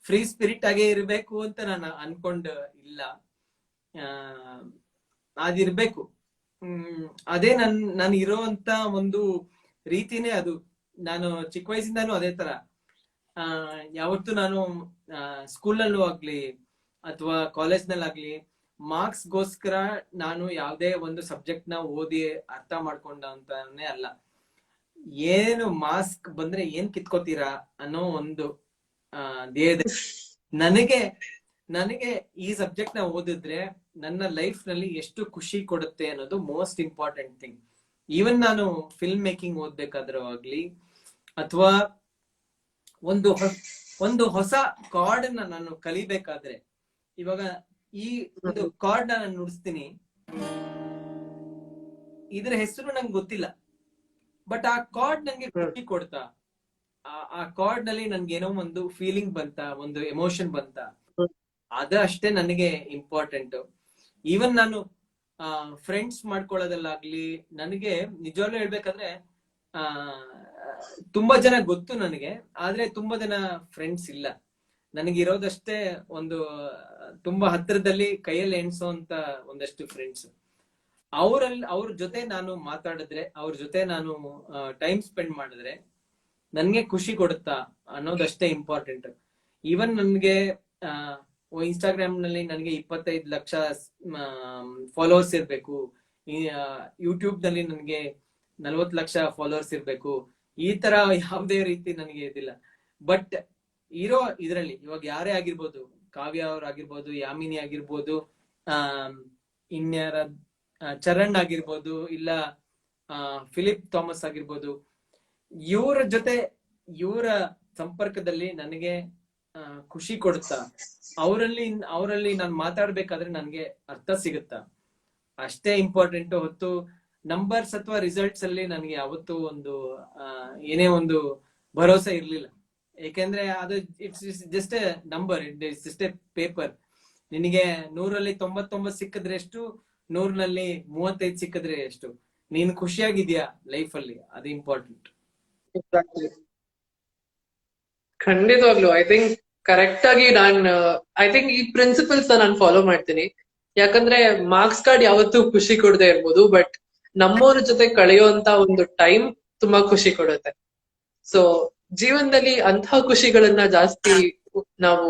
ಫ್ರೀ ಸ್ಪಿರಿಟ್ ಆಗೇ ಇರ್ಬೇಕು ಅಂತ ನಾನು ಅನ್ಕೊಂಡ್ ಇಲ್ಲ. ಅದಿರ್ಬೇಕು, ಅದೇ ನಾನು ಇರೋಂತ ಒಂದು ರೀತಿನೇ ಅದು. ನಾನು ಚಿಕ್ಕ ವಯಸ್ಸಿಂದಾನು ಅದೇ ತರ. ಯಾವತ್ತು ನಾನು ಸ್ಕೂಲ್ನಲ್ಲೂ ಆಗ್ಲಿ ಅಥವಾ ಕಾಲೇಜ್ನಲ್ಲಾಗ್ಲಿ ಮಾರ್ಕ್ಸ್ಗೋಸ್ಕರ ನಾನು ಯಾವುದೇ ಒಂದು ಸಬ್ಜೆಕ್ಟ್ ನ ಓದಿ ಅರ್ಥ ಮಾಡ್ಕೊಂಡಂತಾನೆ ಅಲ್ಲ. ಏನು ಮಾರ್ಕ್ಸ್ ಬಂದ್ರೆ ಏನ್ ಕಿತ್ಕೋತೀರಾ ಅನ್ನೋ ಒಂದು ನನಗೆ ಈ ಸಬ್ಜೆಕ್ಟ್ ನ ಓದಿದ್ರೆ ನನ್ನ ಲೈಫ್ ನಲ್ಲಿ ಎಷ್ಟು ಖುಷಿ ಕೊಡುತ್ತೆ ಅನ್ನೋದು ಮೋಸ್ಟ್ ಇಂಪಾರ್ಟೆಂಟ್ ಥಿಂಗ್. ಈವನ್ ನಾನು ಫಿಲ್ಮ್ ಮೇಕಿಂಗ್ ಓದ್ಬೇಕಾದ್ರೂ ಆಗ್ಲಿ, ಅಥವಾ ಒಂದು ಹೊಸ ಕಾರ್ಡ್ ನ ನಾನು ಕಲಿಬೇಕಾದ್ರೆ, ಇವಾಗ ಈ ಒಂದು ಕಾರ್ಡ್ ನಾನು ನುಡಿಸ್ತೀನಿ, ಇದ್ರ ಹೆಸರು ನಂಗೆ ಗೊತ್ತಿಲ್ಲ, ಬಟ್ ಆ ಕಾರ್ಡ್ ನಂಗೆ ಖುಷಿ ಕೊಡ್ತಾ, ಆ ಕಾರ್ಡ್ ನಲ್ಲಿ ನನ್ಗೆ ಏನೋ ಒಂದು ಫೀಲಿಂಗ್ ಬಂತ, ಒಂದು ಎಮೋಷನ್ ಬಂತ, ಅದ ಅಷ್ಟೇ ನನಗೆ ಇಂಪಾರ್ಟೆಂಟ್. ಈವನ್ ನಾನು ಫ್ರೆಂಡ್ಸ್ ಮಾಡ್ಕೊಳ್ಳೋದಲ್ಲಾಗ್ಲಿ, ನನಗೆ ನಿಜವಾಗ್ಲೂ ಹೇಳ್ಬೇಕಾದ್ರೆ ತುಂಬಾ ಜನ ಗೊತ್ತು ನನಗೆ, ಆದ್ರೆ ತುಂಬಾ ಜನ ಫ್ರೆಂಡ್ಸ್ ಇಲ್ಲ. ನನಗಿರೋದಷ್ಟೇ ಒಂದು ತುಂಬಾ ಹತ್ತಿರದಲ್ಲಿ ಕೈಯಲ್ಲಿ ಎಣ್ಸೋ ಅಂತ ಒಂದಷ್ಟು ಫ್ರೆಂಡ್ಸ್. ಅವ್ರ ಜೊತೆ ನಾನು ಮಾತಾಡಿದ್ರೆ, ಅವ್ರ ಜೊತೆ ನಾನು ಟೈಮ್ ಸ್ಪೆಂಡ್ ಮಾಡಿದ್ರೆ ನನ್ಗೆ ಖುಷಿ ಕೊಡುತ್ತಾ ಅನ್ನೋದಷ್ಟೇ ಇಂಪಾರ್ಟೆಂಟ್. ಈವನ್ ನನ್ಗೆ ಇನ್ಸ್ಟಾಗ್ರಾಮ್ ನಲ್ಲಿ ನನಗೆ 25 ಲಕ್ಷ ಫಾಲೋವರ್ಸ್ ಇರ್ಬೇಕು, ಯೂಟ್ಯೂಬ್ ನಲ್ಲಿ ನನ್ಗೆ 40 ಲಕ್ಷ ಫಾಲೋವರ್ಸ್ ಇರ್ಬೇಕು, ಈ ತರ ಯಾವುದೇ ರೀತಿ ನನಗೆ ಇದಿಲ್ಲ. ಬಟ್ ಇರೋ ಇದ್ರಲ್ಲಿ ಇವಾಗ ಯಾರೇ ಆಗಿರ್ಬೋದು, ಕಾವ್ಯ ಅವ್ರಾಗಿರ್ಬೋದು, ಯಾಮಿನಿ ಆಗಿರ್ಬೋದು, ಇನ್ಯಾರ ಚರಣ್ ಆಗಿರ್ಬೋದು, ಇಲ್ಲ ಫಿಲಿಪ್ ಥಾಮಸ್ ಆಗಿರ್ಬೋದು, ಇವರ ಸಂಪರ್ಕದಲ್ಲಿ ನನಗೆ ಖುಷಿ ಕೊಡುತ್ತಾ, ಅವರಲ್ಲಿ ನಾನು ಮಾತಾಡ್ಬೇಕಾದ್ರೆ ನನ್ಗೆ ಅರ್ಥ ಸಿಗುತ್ತಾ, ಅಷ್ಟೇ ಇಂಪಾರ್ಟೆಂಟ್. ಹೊತ್ತು ನಂಬರ್ಸ್ ಅಥವಾ ರಿಸಲ್ಟ್ಸ್ ಅಲ್ಲಿ ನನಗೆ ಯಾವತ್ತೂ ಒಂದು ಏನೇ ಒಂದು ಭರೋಸೆ ಇರ್ಲಿಲ್ಲ. ಏಕೆಂದ್ರೆ ಅದು it's just A number, it's just A paper. ನಿನಗೆ 100ರಲ್ಲಿ 99 ಸಿಕ್ಕಿದ್ರೆ ಎಷ್ಟು, 100ನಲ್ಲಿ 35 ಸಿಕ್ಕಿದ್ರೆ ಎಷ್ಟು, ನೀನ್ ಖುಷಿಯಾಗಿದ್ಯಾ ಲೈಫ್ ಅಲ್ಲಿ, ಅದು ಇಂಪಾರ್ಟೆಂಟ್. ಖಂಡಿತವಾಗ್ಲು ಐ ಥಿಂಕ್ ಕರೆಕ್ಟ್ ಆಗಿ ಐ ಥಿಂಕ್ ಈ ಪ್ರಿನ್ಸಿಪಲ್ಸ್ ನಾನು ಫಾಲೋ ಮಾಡ್ತೀನಿ. ಯಾಕಂದ್ರೆ ಮಾರ್ಕ್ಸ್ ಕಾರ್ಡ್ ಯಾವತ್ತೂ ಖುಷಿ ಕೊಡದೆ ಇರ್ಬೋದು, ಬಟ್ ನಮ್ಮವ್ರ ಜೊತೆ ಕಳೆಯುವಂತ ಒಂದು ಟೈಮ್ ತುಂಬಾ ಖುಷಿ ಕೊಡುತ್ತೆ. ಸೊ ಜೀವನದಲ್ಲಿ ಅಂತಹ ಖುಷಿಗಳನ್ನ ಜಾಸ್ತಿ ನಾವು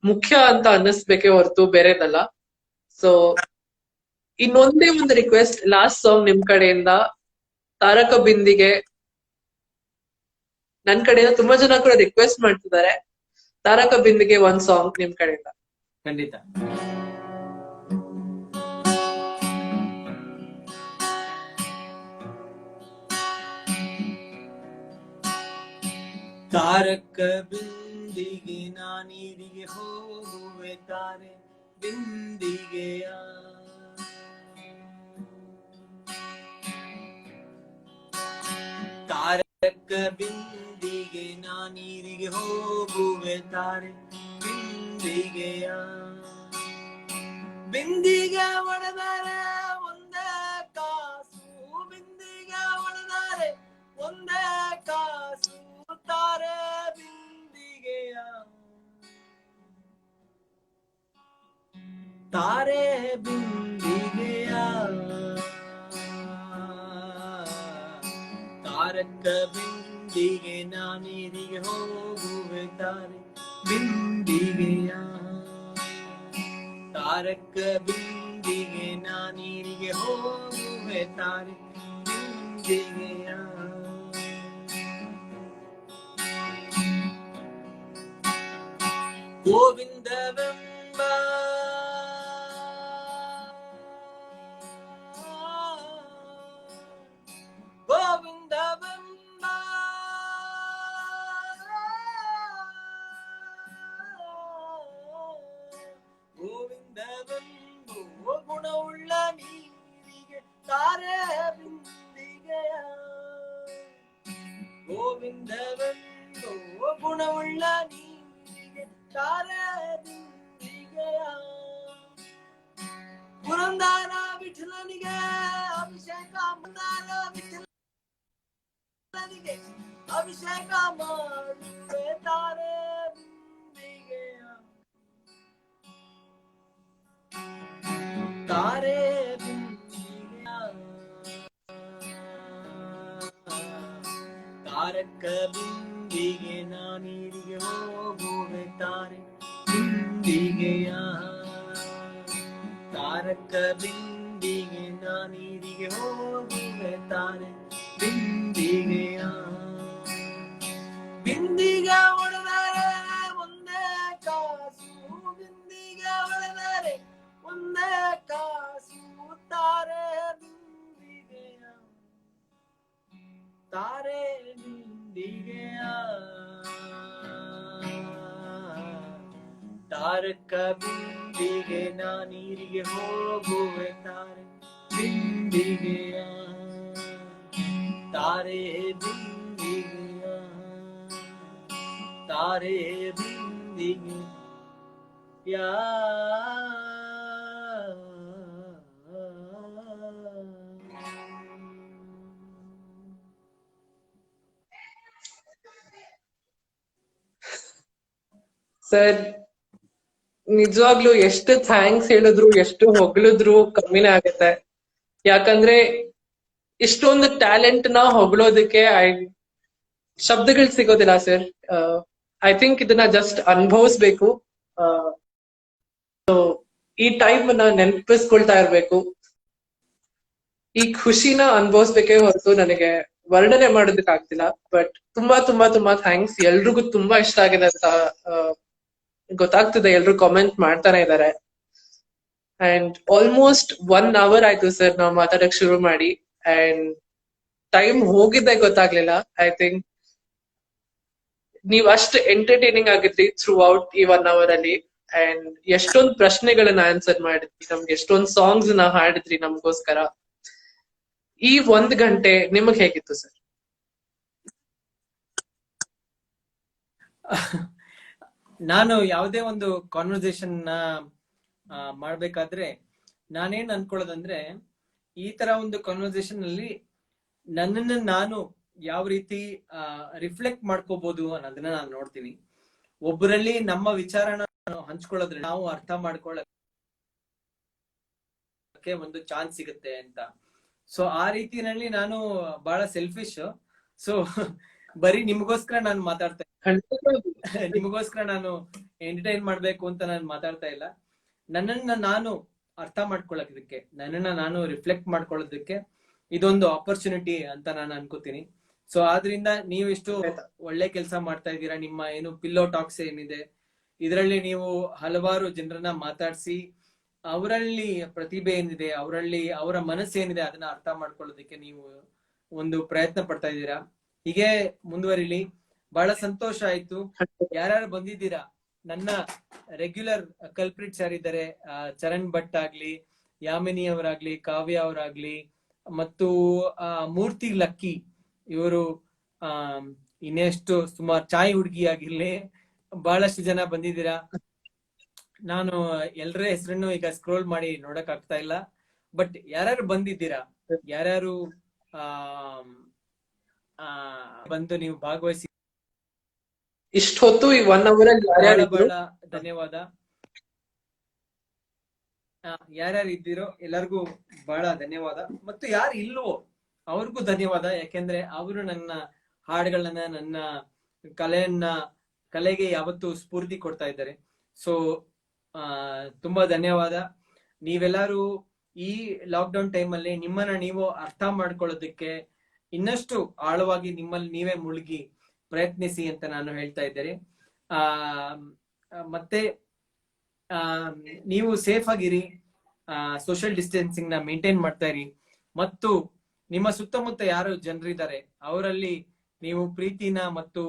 ಮುಖ್ಯ ಅಂತ ಅನ್ನಿಸ್ಬೇಕೇ ಹೊರತು ಬೇರೆದಲ್ಲ. ಸೊ ಇನ್ನೊಂದೇ ಒಂದು ರಿಕ್ವೆಸ್ಟ್, ಲಾಸ್ಟ್ ಸಾಂಗ್ ನಿಮ್ ಕಡೆಯಿಂದ ತಾರಕ ಬಿಂದಿಗೆ ನನ್ ಕಡೆಯಿಂದ ತುಂಬಾ ಜನ ಕೂಡ ರಿಕ್ವೆಸ್ಟ್ ಮಾಡ್ತಿದ್ದಾರೆ. ತಾರಕ ಬಿಂದಿಗೆ ಒಂದ್ ಸಾಂಗ್ ನಿಮ್ ಕಡೆಯಿಂದ. ಖಂಡಿತ. ತಾರಕ ಬಿಂದಿಗೆ ನಾನೀರಿಗೆ ಹೋಗುವೆ ತಾರೆ ಬಿಂದಿಗೆಯ, ತಾರಕ ಬಿಂದಿಗೆ ನಾನೀರಿಗೆ ಹೋಗುವೆ ತಾರೆ ಬಿಂದಿಗೆಯ, ಬಿಂದಿಗೆ ಒಡೆದರೆ ಒಂದೇ ಕಾಸು, ಬಿಂದಿಗೆ ಒಡೆದರೆ ಒಂದೇ ಕಾಸು, ತಾರೆ ಬಿಂದಿಗೆಯ, ತಾರೆ ಬಿಂದಿಗೆಯ, ತಾರಕ ಬಿಂದಿಗೆ ನಾನೀರಿಗೆ ಹೋಗುವೆ ತಾರೆ ಬಿಂದಿಗೆಯ, ತಾರಕ ಬಿಂದಿಗೆ ನಾನೀರಿಗೆ ಹೋಗುವೆ ತಾರೆ ಬಿಂದಿಗೆಯ, ಗೋವಿಂದವೆಂಬ ಗೋವಿಂದವೆಂಬ ಗೋವಿಂದವೆಂಬ ಗುಣವುಳ್ಳ ನೀರಿಗೆ ತಾರೆ ಬಿಂದಿಗೆಯ, ಗೋವಿಂದವೆಂಬ ಗುಣವುಳ್ಳ ನೀರಿಗೆ ತಾರೆ ಬಿಂದಿಗೆಯ, ಪುರಂದರ ವಿಠಲನಿಗೆ ಅಭಿಷೇಕ, ಮಂದಾರ ವಿಠಲನಿಗೆ ಅಭಿಷೇಕ ಮಾಡುವೆ ತಾರೆ ಬಿಂದಿಗೆಯ, ತಾರೆ ಬಿಂದಿಗೆಯ, ತಾರಕ ಬಿಂದಿಗೆ ನಾನೀರಿಗೆ ಹೋಗುವೆ ತಾರೆ ಬಿಂದಿಗೆಯ, ತಾರಕ ಬಿಂದಿಗೆ ನಾನೀರಿಗೆ ಹೋಗುವೆ ತಾರೆ ಬಿಂದಿಗೆಯ, ಬಿಂದಿಗೆ ಒಡೆದರೆ ಒಂದೇ ಕಾಸು, ಬಿಂದಿಗೆ ಒಡೆದರೆ ಒಂದೇ ಕಾಸು, ತಾರೆ ಬಿಂದಿಗೆಯ, ತಾರೆ ಬಿಂದಿಗೆಯ, ತಾರಕ ಬಿಂದಿಗೆ ನಾನೀರಿಗೆ ಹೋಗುವೆ ತಾರೆ ಬಿಂದಿಗೆಯ, ತಾರೆ ಬಿಂದಿಗೆಯ, ತಾರೆ ಬಿಂದಿಗೆಯ. ಸರ್ ನಿಜವಾಗ್ಲೂ ಎಷ್ಟು ಥ್ಯಾಂಕ್ಸ್ ಹೇಳಿದ್ರು ಎಷ್ಟು ಹೊಗಳಿದ್ರು ಕಮ್ಮಿನೇ ಆಗುತ್ತೆ. ಯಾಕಂದ್ರೆ ಇಷ್ಟೊಂದು ಟ್ಯಾಲೆಂಟ್ ನ ಹೊಗಳೋದಕ್ಕೆ ಶಬ್ದಗಳು ಸಿಗೋದಿಲ್ಲ ಸರ್. ಐ ಥಿಂಕ್ ಇದನ್ನ ಜಸ್ಟ್ ಅನುಭವಿಸ್ಬೇಕು. ಈ ಟೈಮ್ ನ ನೆನಪಿಸ್ಕೊಳ್ತಾ ಇರ್ಬೇಕು. ಈ ಖುಷಿನ ಅನುಭವಿಸ್ಬೇಕೇ ಹೊರತು ನನಗೆ ವರ್ಣನೆ ಮಾಡೋದಕ್ಕೆ ಆಗ್ತಿಲ್ಲ. ಬಟ್ ತುಂಬಾ ತುಂಬಾ ತುಂಬಾ ಥ್ಯಾಂಕ್ಸ್. ಎಲ್ರಿಗೂ ತುಂಬಾ ಇಷ್ಟ ಆಗಿದೆ ಅಂತ ಗೊತ್ತಾಗ್ತಿದೆ. ಎಲ್ರು ಕಾಮೆಂಟ್ ಮಾಡ್ತಾನೆ ಇದ್ದಾರೆ. ಅಂಡ್ ಆಲ್ಮೋಸ್ಟ್ 1 hour ಆಯ್ತು ಸರ್ ನಾವು ಮಾತಾಡಕ್ ಶುರು ಮಾಡಿ. ಅಂಡ್ ಟೈಮ್ ಹೋಗಿದ್ದೆ ಗೊತ್ತಾಗ್ಲಿಲ್ಲ. ಐ ಥಿಂಕ್ ನೀವ್ ಅಷ್ಟು ಎಂಟರ್ಟೈನಿಂಗ್ ಆಗಿದ್ರಿ ಥ್ರೂ ಔಟ್ ಈ 1 hour ಅಲ್ಲಿ. ಅಂಡ್ ಎಷ್ಟೊಂದ್ ಪ್ರಶ್ನೆಗಳನ್ನ ಆನ್ಸರ್ ಮಾಡಿದ್ರಿ, ನಮ್ಗೆ ಎಷ್ಟೊಂದ್ ಸಾಂಗ್ಸ್ ನ ಹಾಡಿದ್ರಿ ನಮ್ಗೋಸ್ಕರ. ಈ 1 ಗಂಟೆ ನಿಮಗ್ ಹೇಗಿತ್ತು ಸರ್? ನಾನು ಯಾವುದೇ ಒಂದು ಕಾನ್ವರ್ಸೇಷನ್ ನ ಮಾಡ್ಬೇಕಾದ್ರೆ ನಾನೇನ್ ಅನ್ಕೊಳ್ಳೋದಂದ್ರೆ, ಈ ತರ ಒಂದು ಕಾನ್ವರ್ಸೇಷನ್ ಅಲ್ಲಿ ನನ್ನನ್ನ ನಾನು ಯಾವ ರೀತಿ ರಿಫ್ಲೆಕ್ಟ್ ಮಾಡ್ಕೋಬಹುದು ಅನ್ನೋದನ್ನ ನಾನು ನೋಡ್ತೀನಿ. ಒಬ್ಬರಲ್ಲಿ ನಮ್ಮ ವಿಚಾರನ ಹಂಚ್ಕೊಳ್ಳೋದ್ರೆ ನಾವು ಅರ್ಥ ಮಾಡ್ಕೊಳ್ಳ ಒಂದು ಚಾನ್ಸ್ ಸಿಗುತ್ತೆ ಅಂತ. ಸೊ ಆ ರೀತಿನಲ್ಲಿ ನಾನು ಬಹಳ ಸೆಲ್ಫಿಶ್. ಸೊ ಬರೀ ನಿಮಗೋಸ್ಕರ ನಾನು ಮಾತಾಡ್ತಾ ನಿಮಗೋಸ್ಕರ ನಾನು ಎಂಟರ್ಟೈನ್ ಮಾಡ್ಬೇಕು ಅಂತ ನಾನು ಮಾತಾಡ್ತಾ ಇಲ್ಲ. ನನ್ನನ್ನ ನಾನು ಅರ್ಥ ಮಾಡ್ಕೊಳ್ಳೋದಕ್ಕೆ, ನನ್ನನ್ನ ನಾನು ರಿಫ್ಲೆಕ್ಟ್ ಮಾಡ್ಕೊಳ್ಳೋದಕ್ಕೆ ಇದೊಂದು ಆಪರ್ಚುನಿಟಿ ಅಂತ ನಾನು ಅನ್ಕೋತೀನಿ. ಸೊ ಆದ್ರಿಂದ ನೀವು ಇಷ್ಟು ಒಳ್ಳೆ ಕೆಲಸ ಮಾಡ್ತಾ ಇದ್ದೀರಾ. ನಿಮ್ಮ ಏನು ಪಿಲ್ಲೋ ಟಾಕ್ಸ್ ಏನಿದೆ ಇದರಲ್ಲಿ ನೀವು ಹಲವಾರು ಜನರನ್ನ ಮಾತಾಡಿಸಿ ಅವರಲ್ಲಿ ಪ್ರತಿಭೆ ಏನಿದೆ, ಅವರಲ್ಲಿ ಅವರ ಮನಸ್ಸೇನಿದೆ ಅದನ್ನ ಅರ್ಥ ಮಾಡ್ಕೊಳ್ಳೋದಕ್ಕೆ ನೀವು ಒಂದು ಪ್ರಯತ್ನ ಪಡ್ತಾ ಇದ್ದೀರಾ. ಹೀಗೆ ಮುಂದುವರಿಲಿ. ಬಹಳ ಸಂತೋಷ ಆಯ್ತು. ಯಾರ್ಯಾರು ಬಂದಿದ್ದೀರಾ, ನನ್ನ ರೆಗ್ಯುಲರ್ ಕಲ್ಪ್ರಿಟ್ಸ್ ಯಾರಿದ್ದಾರೆ, ಚರಣ್ ಭಟ್ ಆಗ್ಲಿ, ಯಾಮಿನಿ ಅವರಾಗ್ಲಿ, ಕಾವ್ಯ ಅವರಾಗ್ಲಿ, ಮತ್ತು ಮೂರ್ತಿ ಲಕ್ಕಿ ಇವರು, ಇನ್ನೆಷ್ಟು ಸುಮಾರು ಚಾಯ್ ಹುಡುಗಿ ಆಗಿರ್ಲಿ, ಬಹಳಷ್ಟು ಜನ ಬಂದಿದ್ದೀರಾ. ನಾನು ಎಲ್ಲರ ಹೆಸರನ್ನು ಈಗ ಸ್ಕ್ರೋಲ್ ಮಾಡಿ ನೋಡಕ್ ಆಗ್ತಾ ಇಲ್ಲ. ಬಟ್ ಯಾರ್ಯಾರು ಬಂದಿದ್ದೀರಾ, ಯಾರ್ಯಾರು ಬಂದು ನೀವು ಭಾಗವಹಿಸಿ ಇಷ್ಟೊತ್ತು ಈ 1 hour ಅಲ್ಲಿ ಬಹಳ ಧನ್ಯವಾದ. ಯಾರ್ಯಾರು ಇದ್ದೀರೋ ಎಲ್ಲರಿಗೂ ಬಹಳ ಧನ್ಯವಾದ. ಮತ್ತು ಯಾರು ಇಲ್ವೋ ಅವ್ರಿಗೂ ಧನ್ಯವಾದ. ಯಾಕೆಂದ್ರೆ ಅವರು ನನ್ನ ಹಾಡುಗಳನ್ನ, ನನ್ನ ಕಲೆಗೆ ಯಾವತ್ತು ಸ್ಫೂರ್ತಿ ಕೊಡ್ತಾ ಇದ್ದಾರೆ. ಸೊ ತುಂಬಾ ಧನ್ಯವಾದ. ನೀವೆಲ್ಲರೂ ಈ ಲಾಕ್ಡೌನ್ ಟೈಮ್ ಅಲ್ಲಿ ನಿಮ್ಮನ್ನ ನೀವು ಅರ್ಥ ಮಾಡ್ಕೊಳ್ಳೋದಕ್ಕೆ ಇನ್ನಷ್ಟು ಆಳವಾಗಿ ನಿಮ್ಮಲ್ಲಿ ನೀವೇ ಮುಳುಗಿ ಪ್ರಯತ್ನಿಸಿ ಅಂತ ನಾನು ಹೇಳ್ತಾ ಇದ್ದೇನೆ. ಮತ್ತೆ ನೀವು ಸೇಫ್ ಆಗಿರಿ, ಸೋಷಿಯಲ್ ಡಿಸ್ಟೆನ್ಸಿಂಗ್ ನ ಮೇಂಟೈನ್ ಮಾಡ್ತಾ ಇರಿ, ಮತ್ತು ನಿಮ್ಮ ಸುತ್ತಮುತ್ತ ಯಾರು ಜನರಿದ್ದಾರೆ ಅವರಲ್ಲಿ ನೀವು ಪ್ರೀತಿನ ಮತ್ತು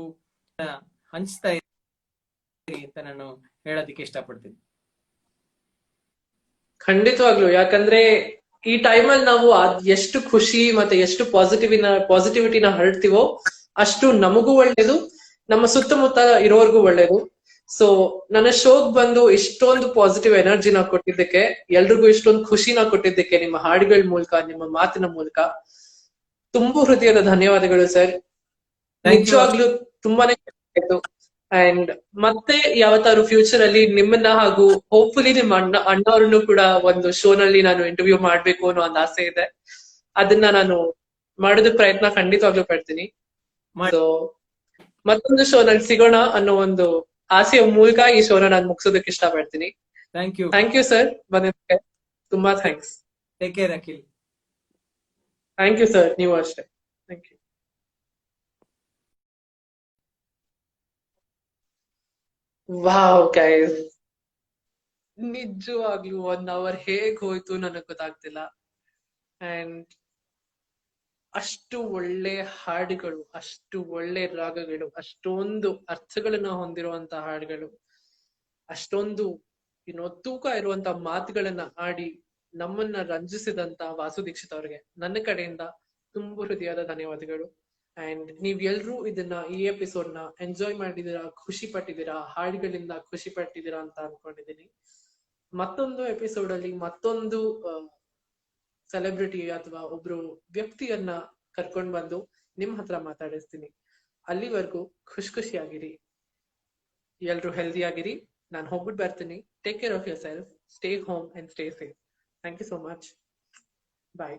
ಹಂಚ್ತಾ ಇರಿ ಅಂತ ನಾನು ಹೇಳೋದಕ್ಕೆ ಇಷ್ಟಪಡ್ತೀನಿ. ಖಂಡಿತವಾಗ್ಲು. ಯಾಕಂದ್ರೆ ಈ ಟೈಮಲ್ಲಿ ನಾವು ಎಷ್ಟು ಖುಷಿ ಮತ್ತೆ ಎಷ್ಟು ಪಾಸಿಟಿವಿಟಿನ ಹರಡ್ತೀವೋ ಅಷ್ಟು ನಮಗೂ ಒಳ್ಳೇದು, ನಮ್ಮ ಸುತ್ತಮುತ್ತ ಇರೋರ್ಗೂ ಒಳ್ಳೇದು. ಸೊ ನನ್ನ ಶೋಗ್ ಬಂದು ಇಷ್ಟೊಂದು ಪಾಸಿಟಿವ್ ಎನರ್ಜಿನ ಕೊಟ್ಟಿದ್ದಕ್ಕೆ, ಎಲ್ರಿಗೂ ಇಷ್ಟೊಂದು ಖುಷಿನ ಕೊಟ್ಟಿದ್ದಕ್ಕೆ ನಿಮ್ಮ ಹಾಡುಗಳ ಮೂಲಕ, ನಿಮ್ಮ ಮಾತಿನ ಮೂಲಕ ತುಂಬಾ ಹೃದಯದ ಧನ್ಯವಾದಗಳು ಸರ್. ನಿಜವಾಗ್ಲೂ ತುಂಬಾನೇ ಆಯ್ತು. ಅಂಡ್ ಮತ್ತೆ ಯಾವತ್ತಾದ್ರು ಫ್ಯೂಚರ್ ಅಲ್ಲಿ ನಿಮ್ಮನ್ನ ಹಾಗೂ ಹೋಪ್ಫುಲಿ ನಿಮ್ಮ ಅಣ್ಣವ್ರನ್ನು ಕೂಡ ಒಂದು ಶೋನಲ್ಲಿ ನಾನು ಇಂಟರ್ವ್ಯೂ ಮಾಡ್ಬೇಕು ಅನ್ನೋ ಒಂದು ಆಸೆ ಇದೆ. ಅದನ್ನ ನಾನು ಮಾಡೋದಕ್ಕೆ ಪ್ರಯತ್ನ ಖಂಡಿತವಾಗ್ಲೂ ಪಡ್ತೀನಿ. ಸೊ ಮತ್ತೊಂದು ಶೋನಲ್ಲಿ ಸಿಗೋಣ ಅನ್ನೋ ಒಂದು ಆಸೆಯ ಮೂಲಕ ಈ ಶೋನ ನಾನು ಮುಗಿಸೋದಕ್ಕೆ ಇಷ್ಟ ಪಡ್ತೀನಿ. ಥ್ಯಾಂಕ್ ಯು ಸರ್, ಬಂದಿದ್ದಕ್ಕೆ ತುಂಬಾ thanks. Take care Akhil. Thank you sir, ನೀವು ಅಷ್ಟೇ. Thank you. ವಾವ್ ಗೈಸ್, ನಿಜವಾಗ್ಲೂ 1 hour ಹೇಗ್ ಹೋಯ್ತು ನನಗ್ ಗೊತ್ತಾಗ್ತಿಲ್ಲ. ಅಂಡ್ ಅಷ್ಟು ಒಳ್ಳೆ ಹಾಡುಗಳು, ಅಷ್ಟು ಒಳ್ಳೆ ರಾಗಗಳು, ಅಷ್ಟೊಂದು ಅರ್ಥಗಳನ್ನ ಹೊಂದಿರುವಂತ ಹಾಡುಗಳು, ಅಷ್ಟೊಂದು ತೂಕ ಇರುವಂತ ಮಾತುಗಳನ್ನ ಆಡಿ ನಮ್ಮನ್ನ ರಂಜಿಸಿದಂತ ವಾಸು ದೀಕ್ಷಿತ್ ಅವ್ರಿಗೆ ನನ್ನ ಕಡೆಯಿಂದ ತುಂಬಾ ಹೃದಯದ ಧನ್ಯವಾದಗಳು. ಅಂಡ್ ನೀವ್ ಎಲ್ರೂ ಈ ಎಪಿಸೋಡ್ ನ ಎಂಜಾಯ್ ಮಾಡಿದೀರಾ, ಖುಷಿ ಪಟ್ಟಿದ್ದೀರಾ, ಹಾಡುಗಳಿಂದ ಖುಷಿ ಪಟ್ಟಿದ್ದೀರಾ ಅಂತ ಅನ್ಕೊಂಡಿದೀನಿ. ಮತ್ತೊಂದು ಎಪಿಸೋಡ್ ಅಲ್ಲಿ ಮತ್ತೊಂದು ಸೆಲೆಬ್ರಿಟಿ ಅಥವಾ ಒಬ್ರು ವ್ಯಕ್ತಿಯನ್ನ ಕರ್ಕೊಂಡ್ ಬಂದು ನಿಮ್ ಹತ್ರ ಮಾತಾಡಿಸ್ತೀನಿ. ಅಲ್ಲಿವರೆಗೂ ಖುಷಿಯಾಗಿರಿ, ಎಲ್ರು ಹೆಲ್ದಿ ಆಗಿರಿ. ನಾನು ಹೋಗ್ಬಿಟ್ಟು ಬರ್ತೀನಿ. Take care of yourself, stay home and stay safe. Thank you so much. Bye.